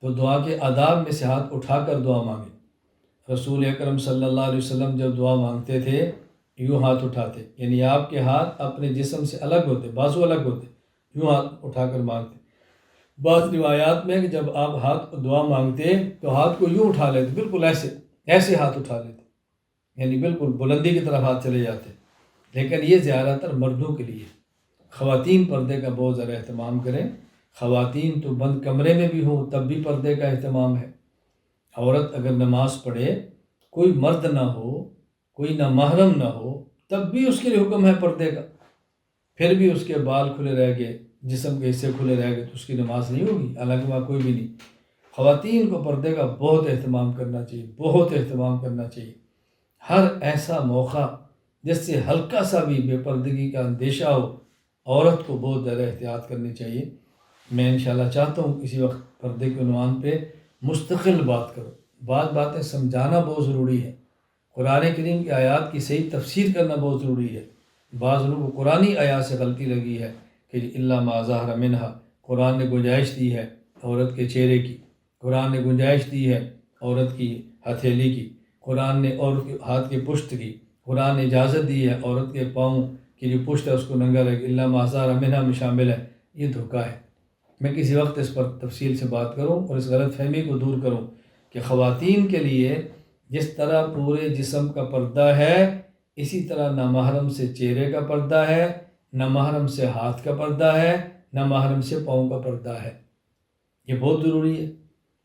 S1: تو دعا کے آداب میں سے ہاتھ اٹھا کر دعا مانگیں۔ رسول اکرم صلی اللہ علیہ وسلم جب دعا مانگتے تھے یوں ہاتھ اٹھاتے، یعنی آپ کے ہاتھ اپنے جسم سے الگ ہوتے، بازو الگ ہوتے، یوں ہاتھ اٹھا کر مانگتے۔ بعض روایات میں کہ جب آپ ہاتھ دعا مانگتے تو ہاتھ کو یوں اٹھا لیتے، بالکل ایسے ہاتھ اٹھا لیتے، یعنی بالکل بلندی کی طرف ہاتھ چلے جاتے۔ لیکن یہ زیادہ تر مردوں کے لیے، خواتین پردے کا بہت زیادہ اہتمام کریں۔ خواتین تو بند کمرے میں بھی ہو تب بھی پردے کا اہتمام ہے۔ عورت اگر نماز پڑھے کوئی مرد نہ ہو، کوئی نہ محرم نہ ہو، تب بھی اس کے لیے حکم ہے پردے کا، پھر بھی اس کے بال کھلے رہ گئے، جسم کے حصے کھلے رہ گئے تو اس کی نماز نہیں ہوگی، حالانکہ وہاں کوئی بھی نہیں۔ خواتین کو پردے کا بہت اہتمام کرنا چاہیے، بہت اہتمام کرنا چاہیے۔ ہر ایسا موقع جس سے ہلکا سا بھی بے پردگی کا اندیشہ ہو، عورت کو بہت زیادہ احتیاط کرنی چاہیے۔ میں انشاءاللہ چاہتا ہوں کسی وقت پردے کے عنوان پہ مستقل بات کرو، باتیں سمجھانا بہت ضروری ہے، قرآن کریم کی آیات کی صحیح تفسیر کرنا بہت ضروری ہے۔ بعض لوگوں کو قرآنی آیات سے غلطی لگی ہے کہ الا ما ظہر منہا، قرآن نے گنجائش دی ہے عورت کے چہرے کی، قرآن نے گنجائش دی ہے عورت کی ہتھیلی کی، قرآن نے عورت کے ہاتھ کی پشت کی، قرآن نے اجازت دی ہے عورت کے پاؤں کی جو پشت ہے اس کو ننگا رکھ، الا ما ظہر منہا میں شامل ہے۔ یہ دھوکہ ہے۔ میں کسی وقت اس پر تفصیل سے بات کروں اور اس غلط فہمی کو دور کروں کہ خواتین کے لیے جس طرح پورے جسم کا پردہ ہے، اسی طرح نامحرم سے چہرے کا پردہ ہے، نامحرم سے ہاتھ کا پردہ ہے، نامحرم سے پاؤں کا پردہ ہے۔ یہ بہت ضروری ہے۔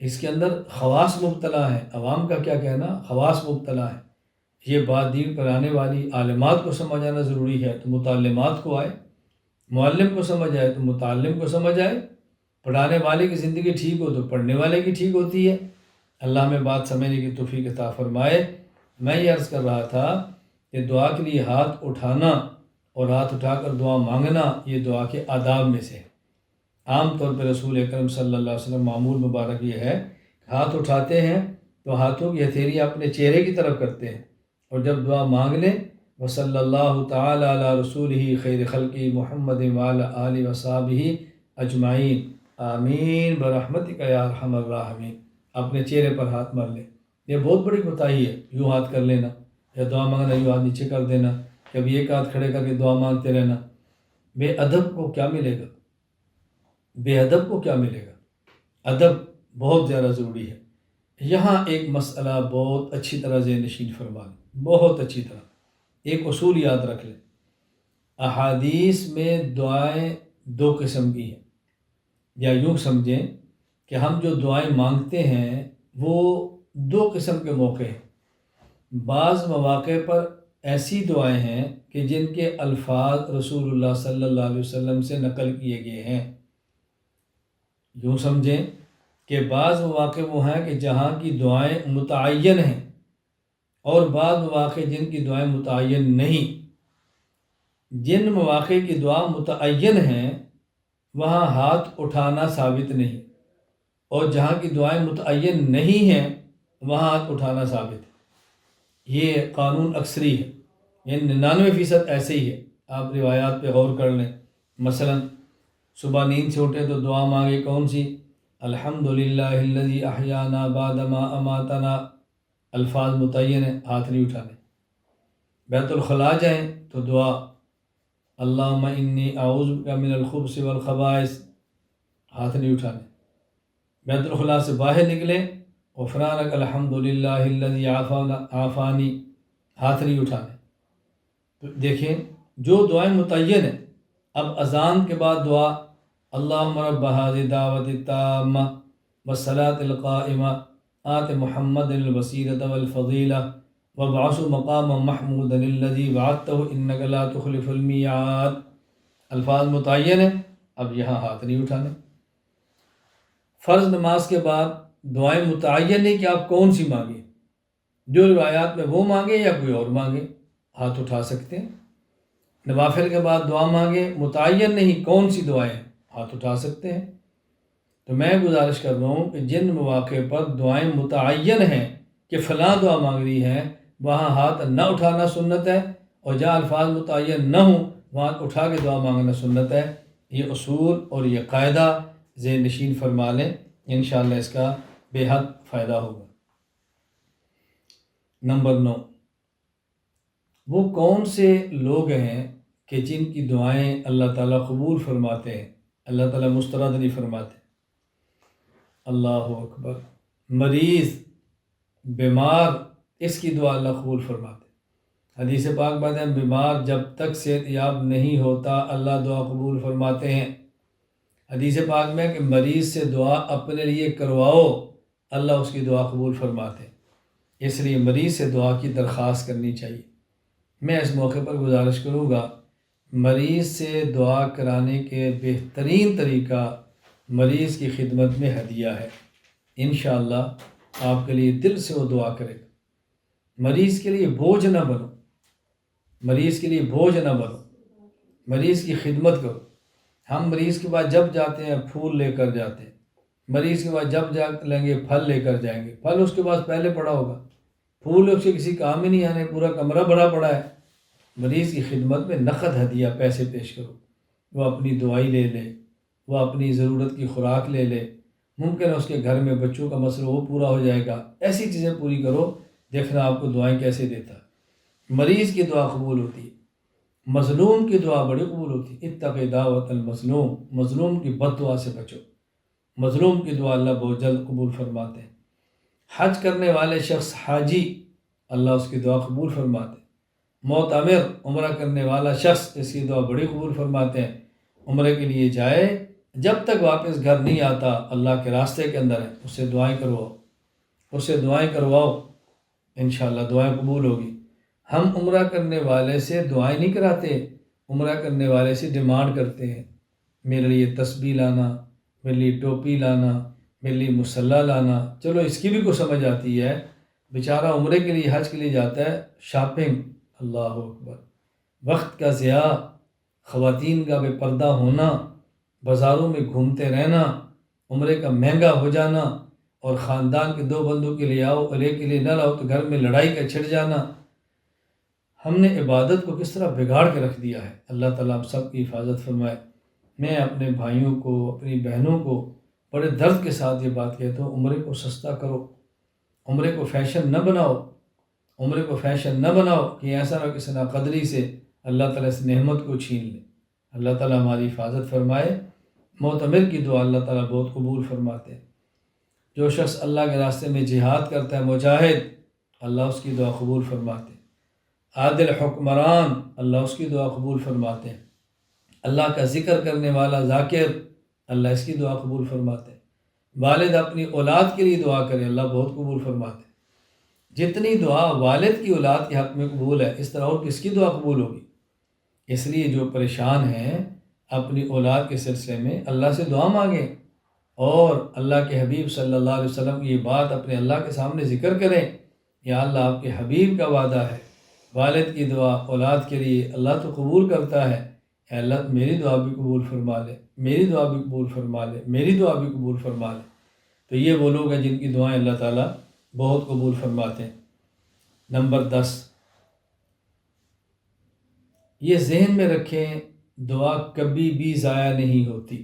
S1: اس کے اندر خواص مبتلا ہیں، عوام کا کیا کہنا، خواص مبتلا ہیں۔ یہ بات دین پڑھانے والی عالمات کو سمجھ آنا ضروری ہے تو متعلمات کو آئے، معلم کو سمجھ آئے تو متعلم کو سمجھ آئے۔ پڑھانے والے کی زندگی ٹھیک ہو تو پڑھنے والے کی ٹھیک ہوتی ہے۔ اللہ ہمیں بات سمجھنے کی توفیق عطا فرمائے۔ میں یہ عرض کر رہا تھا کہ دعا کے لیے ہاتھ اٹھانا اور ہاتھ اٹھا کر دعا مانگنا یہ دعا کے آداب میں سے ہے۔ عام طور پہ رسول اکرم صلی اللہ علیہ وسلم معمول مبارک یہ ہے کہ ہاتھ اٹھاتے ہیں تو ہاتھوں کی ہتھیلیاں اپنے چہرے کی طرف کرتے ہیں، اور جب دعا مانگ لیں وصلی اللہ تعالی علی رسولہ خیر خلقہ محمد وعلی آلہ وصحبہ اجمعین آمین برحمتک یا ارحم الراحمین، اپنے چہرے پر ہاتھ مار لیں۔ یہ بہت بڑی کوتاہی ہے، یوں ہاتھ کر لینا یا دعا مانگنا یوں ہاتھ نیچے کر دینا، کبھی ایک ہاتھ کھڑے کر کے دعا مانگتے رہنا۔ بے ادب کو کیا ملے گا؟ بے ادب کو کیا ملے گا؟ ادب بہت زیادہ ضروری ہے۔ یہاں ایک مسئلہ بہت اچھی طرح ذہن نشین فرما لیں، بہت اچھی طرح ایک اصول یاد رکھ لیں۔ احادیث میں دعائیں دو قسم کی ہیں، یا یوں سمجھیں کہ ہم جو دعائیں مانگتے ہیں وہ دو قسم کے موقع ہیں۔ بعض مواقع پر ایسی دعائیں ہیں کہ جن کے الفاظ رسول اللہ صلی اللہ علیہ وسلم سے نقل کیے گئے ہیں۔ یوں سمجھیں کہ بعض مواقع وہ ہیں کہ جہاں کی دعائیں متعین ہیں، اور بعض مواقع جن کی دعائیں متعین نہیں۔ جن مواقع کی دعا متعین ہیں وہاں ہاتھ اٹھانا ثابت نہیں، اور جہاں کی دعائیں متعین نہیں ہیں وہاں ہاتھ اٹھانا ثابت ہے۔ یہ قانون اکثری ہے، یعنی 99% ایسے ہی ہے۔ آپ روایات پہ غور کر لیں۔ مثلا صبح نیند سے اٹھے تو دعا مانگے کون سی؟ الحمدللہ الذی احیانا بعد ما اماتنا، الفاظ متعین ہیں، ہاتھ نہیں اٹھانے۔ بیت الخلاء جائیں تو دعا اللہم انی اعوذ بک من الخبث والخبائث، ہاتھ نہیں اٹھانے۔ بیت الخلاء سے باہر نکلیں غفرانک الحمدللہ الذی عافانی، ہاتھ نہیں اٹھانے۔ تو دیکھیں جو دعائیں متعین ہیں۔ اب اذان کے بعد دعا اللہم رب ھذہ الدعوۃ التامہ والصلاۃ القائمہ آت محمد الوسیلۃ والفضیلہ وابعثہ مقاما محمودا الذی وعدتہ انک لا تخلف المیعاد، الفاظ متعین ہیں۔ اب یہاں ہاتھ نہیں اٹھانے۔ فرض نماز کے بعد دعائیں متعین نہیں کہ آپ کون سی مانگیں، جو روایات میں وہ مانگیں یا کوئی اور مانگیں، ہاتھ اٹھا سکتے ہیں۔ نوافل کے بعد دعا مانگیں، متعین نہیں کون سی دعائیں، ہاتھ اٹھا سکتے ہیں۔ تو میں گزارش کر رہا ہوں کہ جن مواقع پر دعائیں متعین ہیں کہ فلاں دعا مانگنی ہے وہاں ہاتھ نہ اٹھانا سنت ہے، اور جہاں الفاظ متعین نہ ہوں وہاں اٹھا کے دعا مانگنا سنت ہے۔ یہ اصول اور یہ قاعدہ ذہن نشین فرما لیں، انشاءاللہ اس کا بے حد فائدہ ہوگا۔ نمبر 9، وہ کون سے لوگ ہیں کہ جن کی دعائیں اللہ تعالیٰ قبول فرماتے ہیں، اللہ تعالیٰ مسترد نہیں فرماتے؟ اللہ اکبر، مریض، بیمار، اس کی دعا اللہ قبول فرماتے۔ حدیث پاک بات ہے بیمار جب تک صحت یاب نہیں ہوتا اللہ دعا قبول فرماتے ہیں۔ حدیث پاک میں کہ مریض سے دعا اپنے لیے کرواؤ اللہ اس کی دعا قبول فرماتے ہیں۔ اس لیے مریض سے دعا کی درخواست کرنی چاہیے۔ میں اس موقع پر گزارش کروں گا، مریض سے دعا کرانے کے بہترین طریقہ مریض کی خدمت میں ہدیہ ہے۔ انشاءاللہ آپ کے لیے دل سے وہ دعا کرے گا۔ مریض کے لیے بوجھ نہ بنو، مریض کے لیے بوجھ نہ بنو، مریض کی خدمت کرو۔ ہم مریض کے بعد جب جاتے ہیں پھول لے کر جاتے ہیں، مریض کے بعد جب جا لیں گے پھل لے کر جائیں گے، پھل اس کے پاس پہلے پڑا ہوگا، پھول اس سے کسی کام ہی نہیں آنے، پورا کمرہ بھرا پڑا ہے۔ مریض کی خدمت میں نقد ہدیہ پیسے پیش کرو، وہ اپنی دوائی لے لے، وہ اپنی ضرورت کی خوراک لے لے، ممکن ہے اس کے گھر میں بچوں کا مسئلہ وہ پورا ہو جائے گا، ایسی چیزیں پوری کرو، دیکھنا آپ کو دعائیں کیسے دیتا ہے۔ مریض کی دعا قبول ہوتی ہے، مظلوم کی دعا بڑی قبول ہوتی ہے۔ اتق دعوت المظلوم، مظلوم کی بد دعا سے بچو، مظلوم کی دعا اللہ بہت جلد قبول فرماتے ہیں۔ حج کرنے والے شخص حاجی، اللہ اس کی دعا قبول فرماتے ہیں۔ معتمر، عمرہ کرنے والا شخص، اس کی دعا بڑی قبول فرماتے ہیں۔ عمرے کے لیے جائے، جب تک واپس گھر نہیں آتا اللہ کے راستے کے اندر ہے، اس سے دعائیں کرواؤ، اس سے دعائیں کرواؤ، انشاءاللہ دعائیں قبول ہوگی۔ ہم عمرہ کرنے والے سے دعائیں نہیں کراتے، عمرہ کرنے والے سے ڈیمانڈ کرتے ہیں، میرے لیے تسبیح لانا، میرے لیے ٹوپی لانا، میرے لیے مصلی لانا۔ چلو اس کی بھی کوئی سمجھ آتی ہے، بیچارہ عمرے کے لیے حج کے لیے جاتا ہے، شاپنگ، اللہ اکبر، وقت کا ضیاع، خواتین کا بے پردہ ہونا، بازاروں میں گھومتے رہنا، عمرے کا مہنگا ہو جانا، اور خاندان کے دو بندوں کے لیے آؤ اور ایک کے لیے نہ لاؤ تو گھر میں لڑائی کا چھڑ جانا۔ ہم نے عبادت کو کس طرح بگاڑ کے رکھ دیا ہے، اللہ تعالیٰ ہم سب کی حفاظت فرمائے۔ میں اپنے بھائیوں کو، اپنی بہنوں کو بڑے درد کے ساتھ یہ بات کہتا ہوں، عمرے کو سستا کرو، عمرے کو فیشن نہ بناؤ، عمرے کو فیشن نہ بناؤ کہ ایسا نہ کسی ناقدری سے اللہ تعالیٰ اس نعمت کو چھین لے۔ اللہ تعالیٰ ہماری حفاظت فرمائے۔ معتمر کی دعا اللہ تعالیٰ بہت قبول فرماتے ہیں۔ جو شخص اللہ کے راستے میں جہاد کرتا ہے، مجاہد، اللہ اس کی دعا قبول فرماتے ہیں۔ عادل حکمران، اللہ اس کی دعا قبول فرماتے ہیں۔ اللہ کا ذکر کرنے والا ذاکر، اللہ اس کی دعا قبول فرماتے ہیں۔ والد اپنی اولاد کے لیے دعا کرے، اللہ بہت قبول فرماتے ہیں۔ جتنی دعا والد کی اولاد کے حق میں قبول ہے، اس طرح اور کس کی دعا قبول ہوگی؟ اس لیے جو پریشان ہیں اپنی اولاد کے سلسلے میں اللہ سے دعا مانگیں، اور اللہ کے حبیب صلی اللہ علیہ وسلم کی یہ بات اپنے اللہ کے سامنے ذکر کریں، یا اللہ آپ کے حبیب کا وعدہ ہے، والد کی دعا اولاد کے لیے اللہ تو قبول کرتا ہے، اے اللہ میری دعا بھی قبول فرما لے، میری دعا بھی قبول فرما لے، میری دعا بھی قبول فرما لے۔ تو یہ وہ لوگ ہیں جن کی دعائیں اللہ تعالیٰ بہت قبول فرماتے ہیں۔ نمبر 10، یہ ذہن میں رکھیں، دعا کبھی بھی ضائع نہیں ہوتی،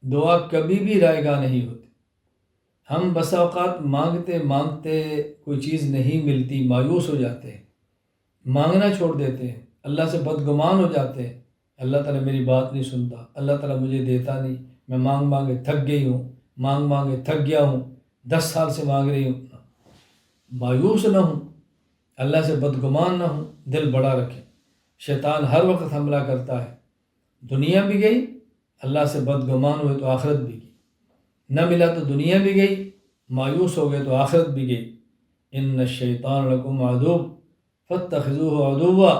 S1: دعا کبھی بھی رائے گاہ نہیں ہوتی۔ ہم بسا اوقات مانگتے مانگتے کوئی چیز نہیں ملتی، مایوس ہو جاتے ہیں، مانگنا چھوڑ دیتے ہیں، اللہ سے بدگمان ہو جاتے ہیں، اللہ تعالیٰ میری بات نہیں سنتا، اللہ تعالیٰ مجھے دیتا نہیں، میں مانگ مانگے تھک گئی ہوں، مانگ مانگے تھک گیا ہوں، 10 سال سے مانگ رہی ہوں۔ مایوس نہ ہوں، اللہ سے بدگمان نہ ہوں، دل بڑا رکھیں۔ شیطان ہر وقت حملہ کرتا ہے، دنیا بھی گئی، اللہ سے بدگمان ہوئے تو آخرت بھی گئی، نہ ملا تو دنیا بھی گئی، مایوس ہو گئے تو آخرت بھی گئی۔ ان الشیطان لکم عدو فاتخذوہ عدوا،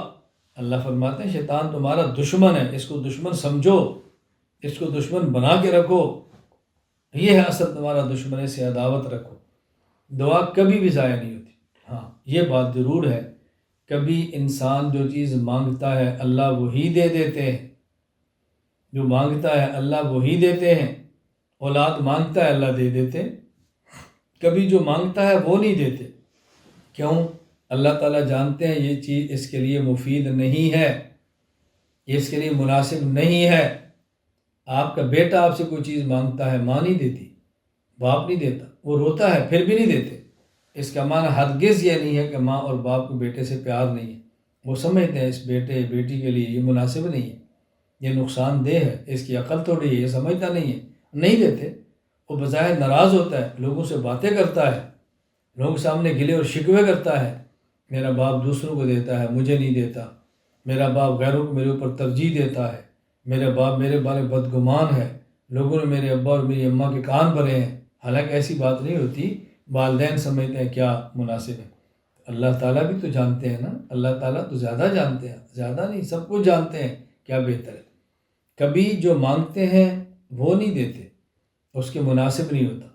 S1: اللہ فرماتے ہیں شیطان تمہارا دشمن ہے، اس کو دشمن سمجھو، اس کو دشمن بنا کے رکھو، یہ ہے اصل تمہارا دشمن، سے عداوت رکھو۔ دعا کبھی بھی ضائع نہیں ہوتی۔ ہاں یہ بات ضرور ہے، کبھی انسان جو چیز مانگتا ہے اللہ وہی دے دیتے ہیں، جو مانگتا ہے اللہ وہی دیتے ہیں۔ اولاد مانگتا ہے اللہ دے دیتے، کبھی جو مانگتا ہے وہ نہیں دیتے۔ کیوں؟ اللہ تعالیٰ جانتے ہیں یہ چیز اس کے لیے مفید نہیں ہے، یہ اس کے لیے مناسب نہیں ہے۔ آپ کا بیٹا آپ سے کوئی چیز مانگتا ہے، ماں نہیں دیتی، باپ نہیں دیتا، وہ روتا ہے پھر بھی نہیں دیتے، اس کا معنی ہرگز یہ نہیں ہے کہ ماں اور باپ کو بیٹے سے پیار نہیں ہے، وہ سمجھتے ہیں اس بیٹے بیٹی کے لیے یہ مناسب نہیں ہے، یہ نقصان دہ ہے، اس کی عقل تھوڑی ہے، یہ سمجھتا نہیں ہے، نہیں دیتے۔ وہ بظاہر ناراض ہوتا ہے، لوگوں سے باتیں کرتا ہے، لوگوں کے سامنے گلے اور شکوے کرتا ہے، میرا باپ دوسروں کو دیتا ہے مجھے نہیں دیتا، میرا باپ غیروں کو میرے اوپر ترجیح دیتا ہے، میرا باپ میرے بارے بدگمان ہے، لوگوں نے میرے ابا اور میری اماں کے کان بھرے ہیں۔ حالانکہ ایسی بات نہیں ہوتی، والدین سمجھتے ہیں کیا مناسب ہے، اللہ تعالیٰ بھی تو جانتے ہیں نا، اللہ تعالیٰ تو زیادہ جانتے ہیں، زیادہ نہیں سب کچھ جانتے ہیں کیا بہتر ہے۔ کبھی جو مانگتے ہیں وہ نہیں دیتے، اس کے مناسب نہیں ہوتا۔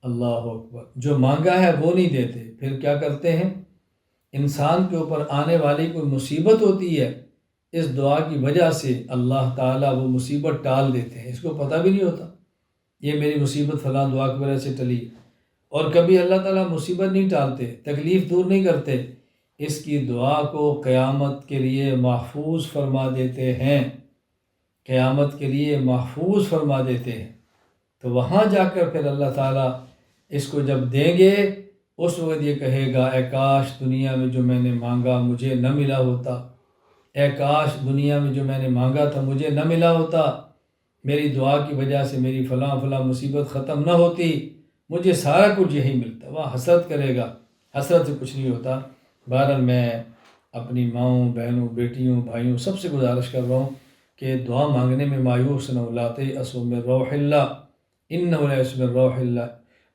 S1: اللہ اکبر، جو مانگا ہے وہ نہیں دیتے، پھر کیا کرتے ہیں، انسان کے اوپر آنے والی کوئی مصیبت ہوتی ہے، اس دعا کی وجہ سے اللہ تعالیٰ وہ مصیبت ٹال دیتے ہیں، اس کو پتہ بھی نہیں ہوتا یہ میری مصیبت فلاں دعا کی وجہ سے ٹلی۔ اور کبھی اللہ تعالیٰ مصیبت نہیں ٹالتے، تکلیف دور نہیں کرتے، اس کی دعا کو قیامت کے لیے محفوظ فرما دیتے ہیں، قیامت کے لیے محفوظ فرما دیتے ہیں۔ تو وہاں جا کر پھر اللہ تعالیٰ اس کو جب دیں گے، اس وقت یہ کہے گا اے کاش دنیا میں جو میں نے مانگا مجھے نہ ملا ہوتا، اے کاش دنیا میں جو میں نے مانگا تھا مجھے نہ ملا ہوتا، میری دعا کی وجہ سے میری فلاں فلاں مصیبت ختم نہ ہوتی، مجھے سارا کچھ یہی ملتا۔ وہ حسرت کرے گا، حسرت سے کچھ نہیں ہوتا۔ بہرحال میں اپنی ماؤں، بہنوں، بیٹیوں، بھائیوں سب سے گزارش کر رہا ہوں کہ دعا مانگنے میں مایوس نہ ہولاتے اسو من روح اللہ انہ لا یسمع روح اللہ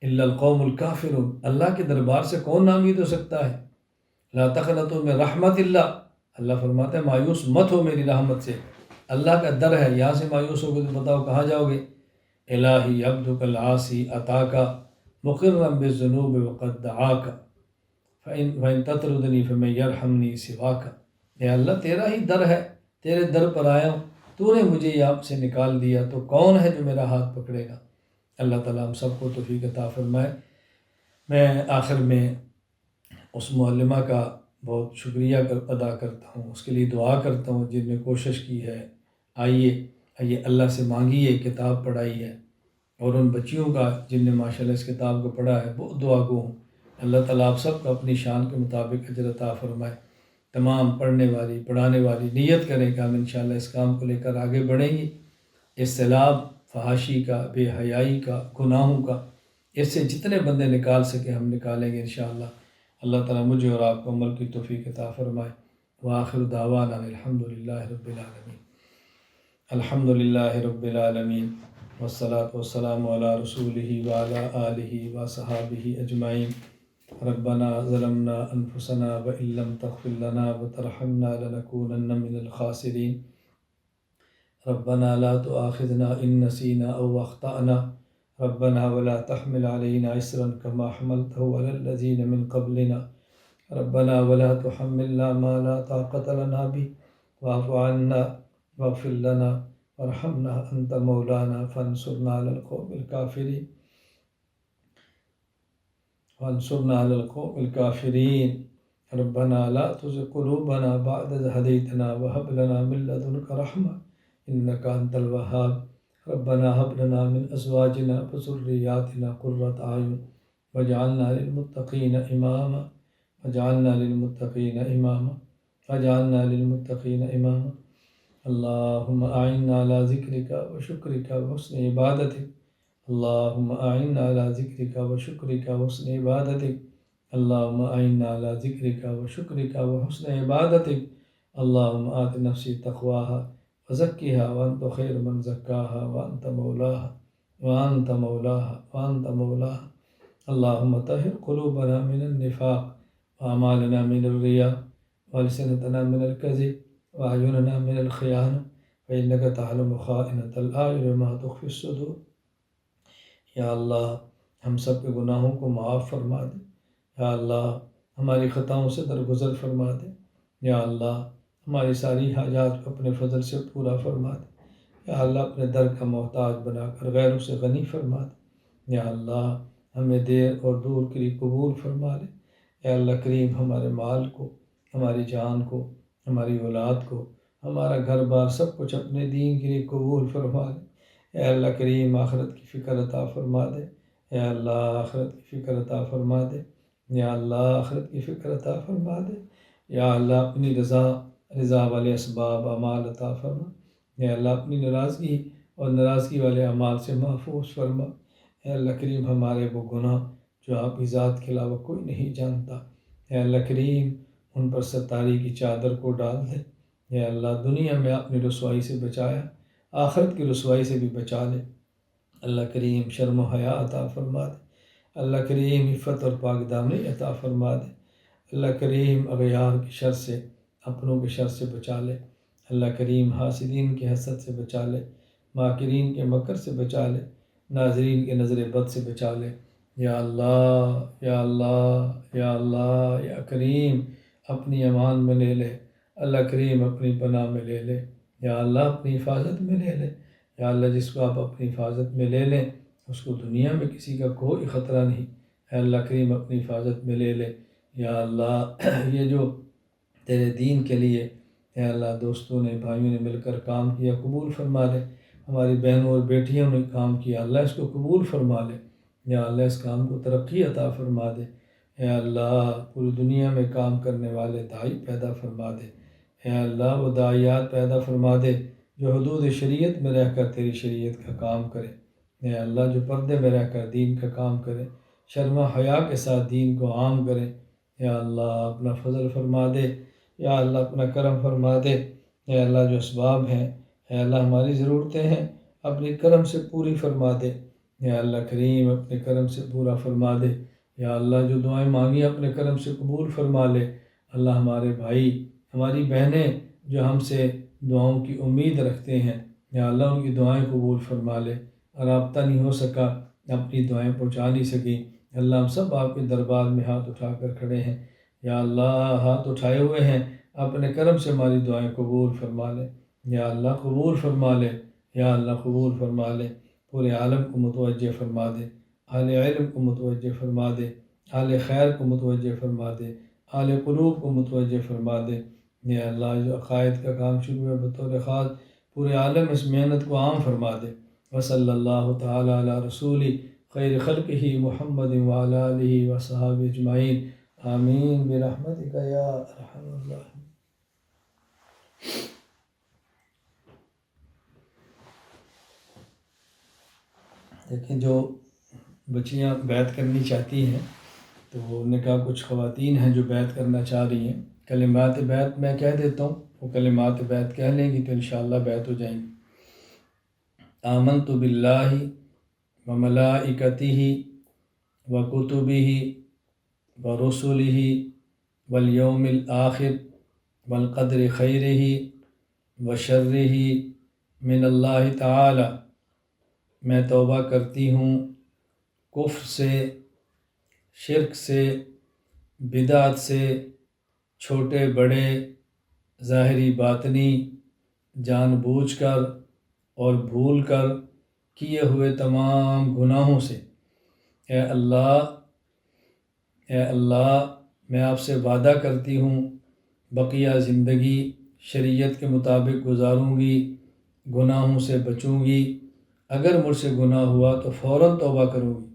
S1: الا القوم الکافرون۔ اللہ کے دربار سے کون نا امید ہو سکتا ہے؟ لا تقنطوا من رحمت اللہ، اللہ فرماتا ہے مایوس مت ہو میری رحمت سے، اللہ کا در ہے، یہاں سے مایوس ہو گے تو بتاؤ کہاں جاؤ گے؟ الہی عبدک العاصی اتاکا مقرا بالذنوب وقد دعاک فإن تطردنی فمن یرحمنی سواک۔ اے اللہ تیرا ہی در ہے، تیرے در پر آیا ہوں، تو نے مجھے یہاں سے نکال دیا تو کون ہے جو میرا ہاتھ پکڑے گا؟ اللہ تعالیٰ ہم سب کو توفیق عطا فرمائے۔ میں آخر میں اس معلمہ کا بہت شکریہ ادا کرتا ہوں، اس کے لیے دعا کرتا ہوں جن نے کوشش کی ہے، آئیے اللہ سے مانگیے، کتاب پڑھائی ہے، اور ان بچیوں کا جن نے ماشاءاللہ اس کتاب کو پڑھا ہے بہت دعا گو ہوں۔ اللہ تعالیٰ آپ سب کو اپنی شان کے مطابق اجر عطا فرمائے۔ تمام پڑھنے والی پڑھانے والی نیت کریں کہ ہم انشاءاللہ اس کام کو لے کر آگے بڑھیں گے، اصطلاح فحاشی کا، بے حیائی کا، گناہوں کا، اس سے جتنے بندے نکال سکے ہم نکالیں گے انشاءاللہ۔ اللہ تعالیٰ مجھے اور آپ کو عمل کی توفیق عطا فرمائے۔ وآخر دعوانا الحمدللہ رب العالمین۔ الحمدللہ رب العالمین والصلاة والسلام علی رسولہ وعلی آلہ وصحابہ اجمعین۔ ربنا ظلمنا انفسنا وإن لم تغفر لنا وترحمنا لنكونن من الخاسرین۔ ربنا لا تؤاخذنا إن نسينا أو أخطأنا، ربنا ولا تحمل علينا إصرا كما حملته على الذين من قبلنا، ربنا ولا تحملنا ما لا طاقة لنا به واعف عنا واغفر لنا وارحمنا أنت مولانا فانصرنا على القوم الكافرين ربنا لا تزغ قلوبنا بعد إذ هديتنا وهب لنا من لدنك رحمة إنك أنت الوهاب، ربنا هب لنا من أزواجنا وذرياتنا قرة أعين واجعلنا للمتقين إماما اللهم أعنا على ذكرك وشكرك وحسن عبادتك، اللهم أعنا على ذكرك وشكرك وحسن عبادتك، اللهم أعنا على ذكرك وشكرك وحسن عبادتك، اللهم آت نفسي تقواها وزكها وأنت خير من زكاها وأنت مولاها، اللهم طهر قلوبنا من النفاق وأعمالنا من الرياء وألسنتنا من الكذب وأعيننا من الخيانة، فإنك تعلم خائنة الأعين وما تخفي الصدور۔ یا اللہ ہم سب کے گناہوں کو معاف فرما دے، یا اللہ ہماری خطاؤں سے درگزر فرما دے، یا اللہ ہماری ساری حاجات کو اپنے فضل سے پورا فرما دے، یا اللہ اپنے در کا محتاج بنا کر غیروں سے غنی فرما دے، یا اللہ ہمیں دیر اور دور کے لیے قبول فرما لے، یا اللہ کریم ہمارے مال کو، ہماری جان کو، ہماری اولاد کو، ہمارا گھر بار سب کچھ اپنے دین کے لیے قبول فرما لے، اے اللہ کریم آخرت کی فکر عطا فرما دے، اے اللہ آخرت کی فکر عطا فرما دے، یا اللہ آخرت کی فکر عطا فرما دے، یا اللہ اپنی رضا والے اسباب اعمال عطا فرما، یا اللہ اپنی ناراضگی اور ناراضگی والے اعمال سے محفوظ فرما، اے اللہ کریم ہمارے وہ گناہ جو آپ کی ذات کے علاوہ کوئی نہیں جانتا، اے اللہ کریم ان پر ستاری کی چادر کو ڈال دے، اے اللہ دنیا میں اپنی رسوائی سے بچایا، آخرت کی رسوائی سے بھی بچا لے، اللہ کریم شرم و حیا عطا فرما دے، اللہ کریم عفت اور پاک دامنی عطا فرما دے۔ اللہ کریم اغیار کی شر سے، اپنوں کے شر سے بچا لے۔ اللہ کریم حاسدین کے حسد سے بچا لے، ماکرین کے مکر سے بچا لے، ناظرین کے نظر بد سے بچا لے۔ یا اللہ یا اللہ یا اللہ یا کریم اپنی امان میں لے لے۔ اللہ کریم اپنی پناہ میں لے لے۔ یا اللہ اپنی حفاظت میں لے لے۔ یا اللہ جس کو آپ اپنی حفاظت میں لے لیں اس کو دنیا میں کسی کا کوئی خطرہ نہیں۔ اے اللہ کریم اپنی حفاظت میں لے لے۔ یا اللہ یہ جو تیرے دین کے لیے اے اللہ دوستوں نے، بھائیوں نے مل کر کام کیا، قبول فرما لے۔ ہماری بہنوں اور بیٹیوں نے کام کیا، اللہ اس کو قبول فرما لے۔ یا اللہ اس کام کو ترقی عطا فرما دے۔ اے اللہ پوری دنیا میں کام کرنے والے داعی پیدا فرما دے۔ اے اللہ وہ داعیات پیدا فرما دے جو حدود شریعت میں رہ کر تیری شریعت کا کام کرے۔ اے اللہ جو پردے میں رہ کر دین کا کام کرے، شرم و حیا کے ساتھ دین کو عام کرے۔ یا اللہ اپنا فضل فرما دے۔ یا اللہ اپنا کرم فرما دے۔ اے اللہ جو اسباب ہیں، اے اللہ ہماری ضرورتیں ہیں، اپنی کرم سے پوری فرما دے۔ یا اللہ کریم اپنے کرم سے پورا فرما دے۔ یا اللہ جو دعائیں مانگی اپنے کرم سے قبول فرما لے۔ اللہ ہمارے بھائی، ہماری بہنیں جو ہم سے دعاؤں کی امید رکھتے ہیں، یا اللہ ان کی دعائیں قبول فرما لے۔ رابطہ نہیں ہو سکا، اپنی دعائیں پہنچا نہیں سکی، اللہ ہم سب آپ کے دربار میں ہاتھ اٹھا کر کھڑے ہیں۔ یا اللہ ہاتھ اٹھائے ہوئے ہیں، اپنے کرم سے ہماری دعائیں قبول فرما لے۔ یا اللہ قبول فرما لے۔ یا اللہ قبول فرما لے۔ پورے عالم کو متوجہ فرما دے، اہل علم کو متوجہ فرما دے، اہل خیر کو متوجہ فرما دے، اہل قلوب کو متوجہ فرما دے۔ یا اللہ جو عقائد کا کام شروع ہے بطور خاص پورے عالم اس محنت کو عام فرما دے۔ وصلی اللہ تعالی علی رسول خیر خلقہ محمد وعلی آلہ وصحابہ اجمعین، آمین برحمتک یا ارحم الراحمین۔ دیکھیں جو بچیاں بیعت کرنی چاہتی ہیں تو ان نے کہا کچھ خواتین ہیں جو بیعت کرنا چاہ رہی ہیں، کلمات بیعت میں کہہ دیتا ہوں، وہ کلمات بیعت کہہ لیں گی تو انشاءاللہ بیعت ہو جائیں گی۔ آمنت باللہ وملائکتہ وکتبہ ورسلہ والیوم الآخر والقدر خیرہ وشرہ من اللہ تعالی۔ میں توبہ کرتی ہوں کفر سے، شرک سے، بدعت سے، چھوٹے بڑے، ظاہری باطنی، جان بوجھ کر اور بھول کر کیے ہوئے تمام گناہوں سے۔ اے اللہ میں آپ سے وعدہ کرتی ہوں بقیہ زندگی شریعت کے مطابق گزاروں گی، گناہوں سے بچوں گی۔ اگر مجھ سے گناہ ہوا تو فوراً توبہ کروں گی۔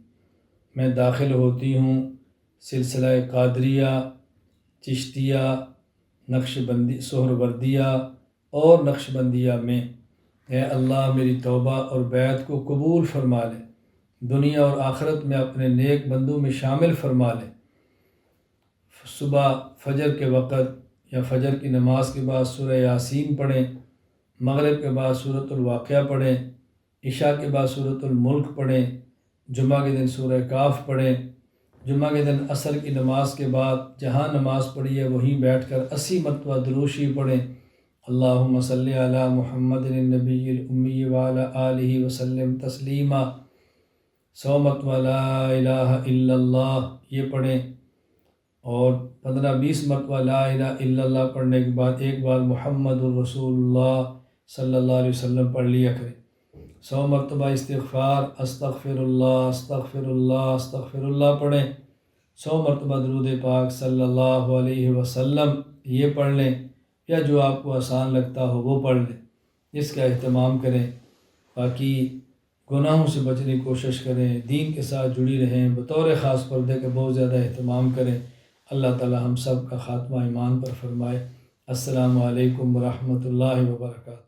S1: میں داخل ہوتی ہوں سلسلہ قادریہ، چشتیہ، نقشبندی، سہروردیہ اور نقشبندیہ میں۔ اے اللہ میری توبہ اور بیعت کو قبول فرما لے، دنیا اور آخرت میں اپنے نیک بندوں میں شامل فرما لے۔ صبح فجر کے وقت یا فجر کی نماز کے بعد سورہ یاسین پڑھیں، مغرب کے بعد سورۃ الواقعہ پڑھیں، عشاء کے بعد سورۃ الملک پڑھیں، جمعہ کے دن سورہ کاف پڑھیں، جمعہ کے دن عصر کی نماز کے بعد جہاں نماز پڑھی ہے وہیں بیٹھ کر 80 مرتبہ درود شریف پڑھیں۔ اللہم صلی علی محمد النبی الامی وعلی آلہ وسلم تسلیما۔ 100 مرتبہ لا الہ الا اللہ یہ پڑھیں، اور 15-20 مرتبہ لا الہ الا اللہ پڑھنے کے بعد ایک بار محمد الرسول اللہ صلی اللہ علیہ وسلم پڑھ لیا کریں۔ 100 مرتبہ استغفار، استغفر اللہ استغفر اللہ استغفر اللہ پڑھیں۔ 100 مرتبہ درود پاک صلی اللہ علیہ وسلم یہ پڑھ لیں، یا جو آپ کو آسان لگتا ہو وہ پڑھ لیں، اس کا اہتمام کریں۔ باقی گناہوں سے بچنے کی کوشش کریں، دین کے ساتھ جڑی رہیں، بطور خاص پردے کا بہت زیادہ اہتمام کریں۔ اللہ تعالی ہم سب کا خاتمہ ایمان پر فرمائے۔ السلام علیکم ورحمۃ اللہ وبرکاتہ۔